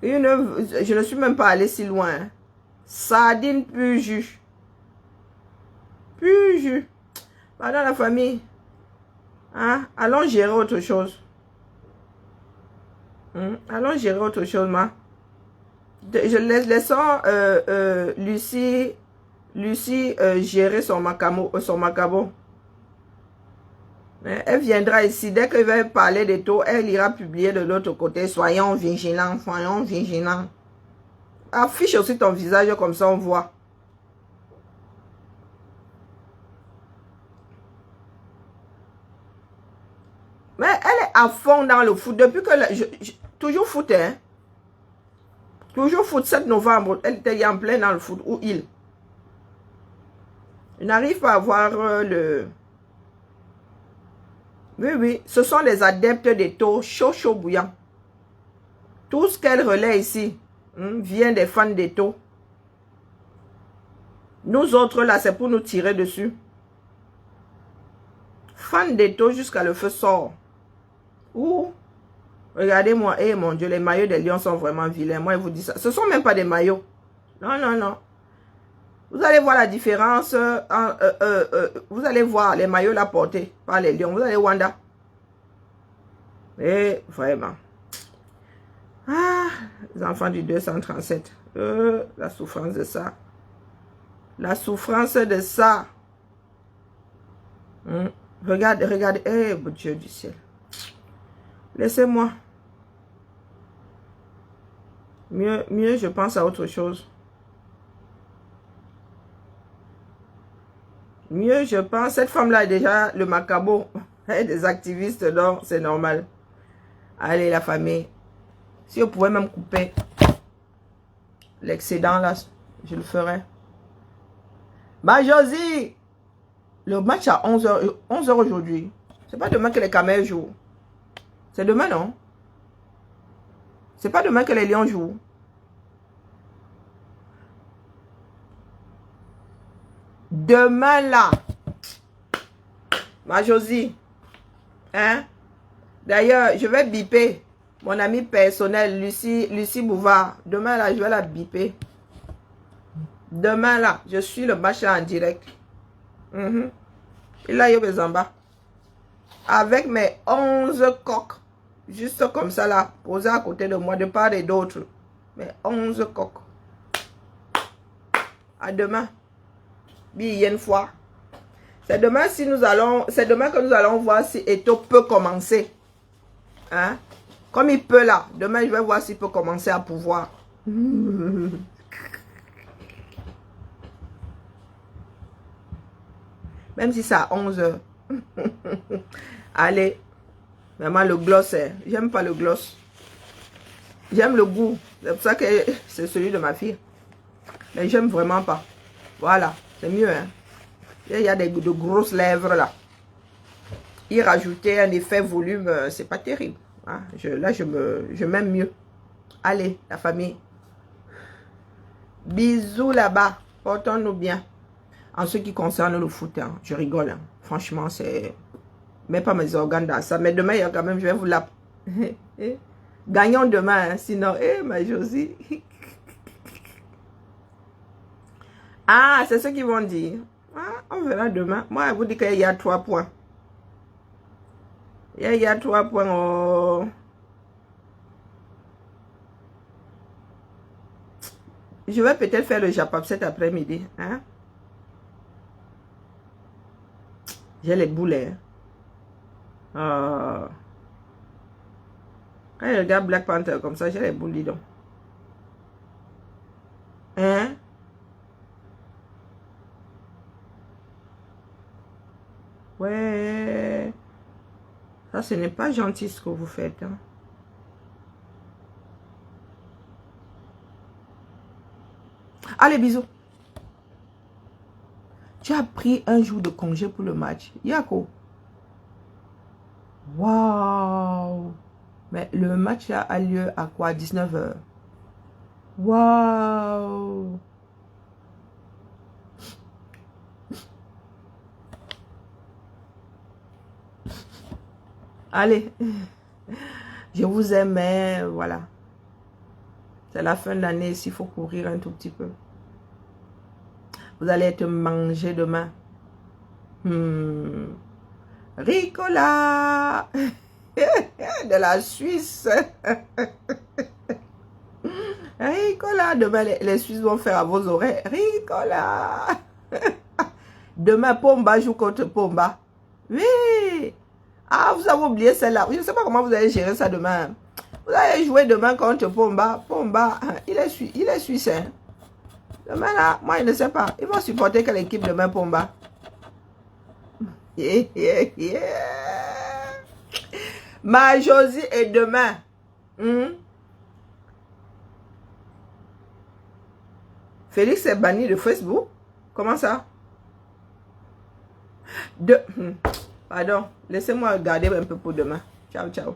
Je ne suis même pas allé si loin. Hein. Sardine plus jus. Plus jus. Pardon la famille. Hein? Allons gérer autre chose. Allons gérer autre chose, ma. Je laisse Lucie gérer son macabo. Elle viendra ici. Dès qu'elle va parler des taux, elle ira publier de l'autre côté. Soyons vigilants, soyons vigilants. Affiche aussi ton visage comme ça on voit. Mais elle est à fond dans le foot. Depuis que... toujours foot, hein. Toujours foot. 7 novembre, elle était en plein dans le foot. Ou il. Il n'arrive pas à voir le... Oui, oui. Ce sont les adeptes des taux chaud bouillant. Tout ce qu'elle relaie ici vient des fans des taux. Nous autres, là, c'est pour nous tirer dessus. Fans des taux jusqu'à le feu sort. Ouh, regardez-moi, eh mon Dieu, les maillots des lions sont vraiment vilains. Moi, je vous dis ça. Ce ne sont même pas des maillots. Non, non, non. Vous allez voir la différence. Vous allez voir les maillots là portés par les lions. Vous allez Wanda. Et vraiment. Ah, les enfants du 237. La souffrance de ça. La souffrance de ça. Regardez, regardez. Eh, mon Dieu du ciel. Laissez-moi. Mieux, je pense à autre chose. Mieux, je pense. Cette femme-là est déjà le macabo. Elle est des activistes, donc c'est normal. Allez, la famille. Si on pouvait même couper l'excédent, là, je le ferais. Bah, Josie, le match à 11h, 11h aujourd'hui. C'est pas demain que les camels jouent. C'est demain, non? C'est pas demain que les lions jouent. Demain, là. Ma Josie. Hein? D'ailleurs, je vais biper mon ami personnel, Lucie Bouvard. Demain, là, je vais la biper. Demain, là, je suis le match en direct. Et là, il y a en bas. Avec mes 11 coques. Juste comme ça, là. Posées à côté de moi, de part et d'autre. Mes 11 coques. À demain. Bien une fois. C'est demain si nous allons. C'est demain que nous allons voir si Eto peut commencer. Hein? Comme il peut là. Demain, je vais voir s'il peut commencer à pouvoir. Même si c'est à 11h. Allez. Vraiment, le gloss, j'aime pas le gloss. J'aime le goût. C'est pour ça que c'est celui de ma fille. Mais j'aime vraiment pas. Voilà. C'est mieux, hein. Il y a de grosses lèvres, là. Y rajouter un effet volume, c'est pas terrible. Hein. Là, je m'aime mieux. Allez, la famille. Bisous là-bas. Portons-nous bien. En ce qui concerne le foot, hein, je rigole. Hein. Franchement, c'est... Mets pas mes organes dans ça. Mais demain, il y a quand même, je vais vous la... Gagnons demain, hein, sinon... ma Josie. Ah, c'est ce qu'ils vont dire. Ah, on verra demain. Moi, je vous dis qu'il y a 3 points. Il y a 3 points. Oh. Je vais peut-être faire le Japap cet après-midi. Hein? J'ai les boulets. Quand je regarde Black Panther comme ça, j'ai les boules, dis donc. Hein? Ouais. Ça, ce n'est pas gentil ce que vous faites. Hein? Allez, bisous. Tu as pris un jour de congé pour le match. Yako. Waouh. Mais le match a lieu à quoi? 19h. Waouh. Allez. Je vous aime, mais voilà. C'est la fin de l'année, s'il faut courir un tout petit peu. Vous allez être mangé demain. Ricola de la Suisse. Ricola, demain les Suisses vont faire à vos oreilles. Ricola. Demain, Pomba joue contre Pomba. Oui. Ah, vous avez oublié celle-là. Je ne sais pas comment vous allez gérer ça demain. Vous allez jouer demain contre Pomba. Pomba, il est suisse. Hein. Demain là, moi je ne sais pas. Ils vont supporter quelle équipe demain Pomba. Ma Josie est demain. Félix est banni de Facebook. Comment ça? Pardon, laissez-moi regarder un peu pour demain. Ciao, ciao.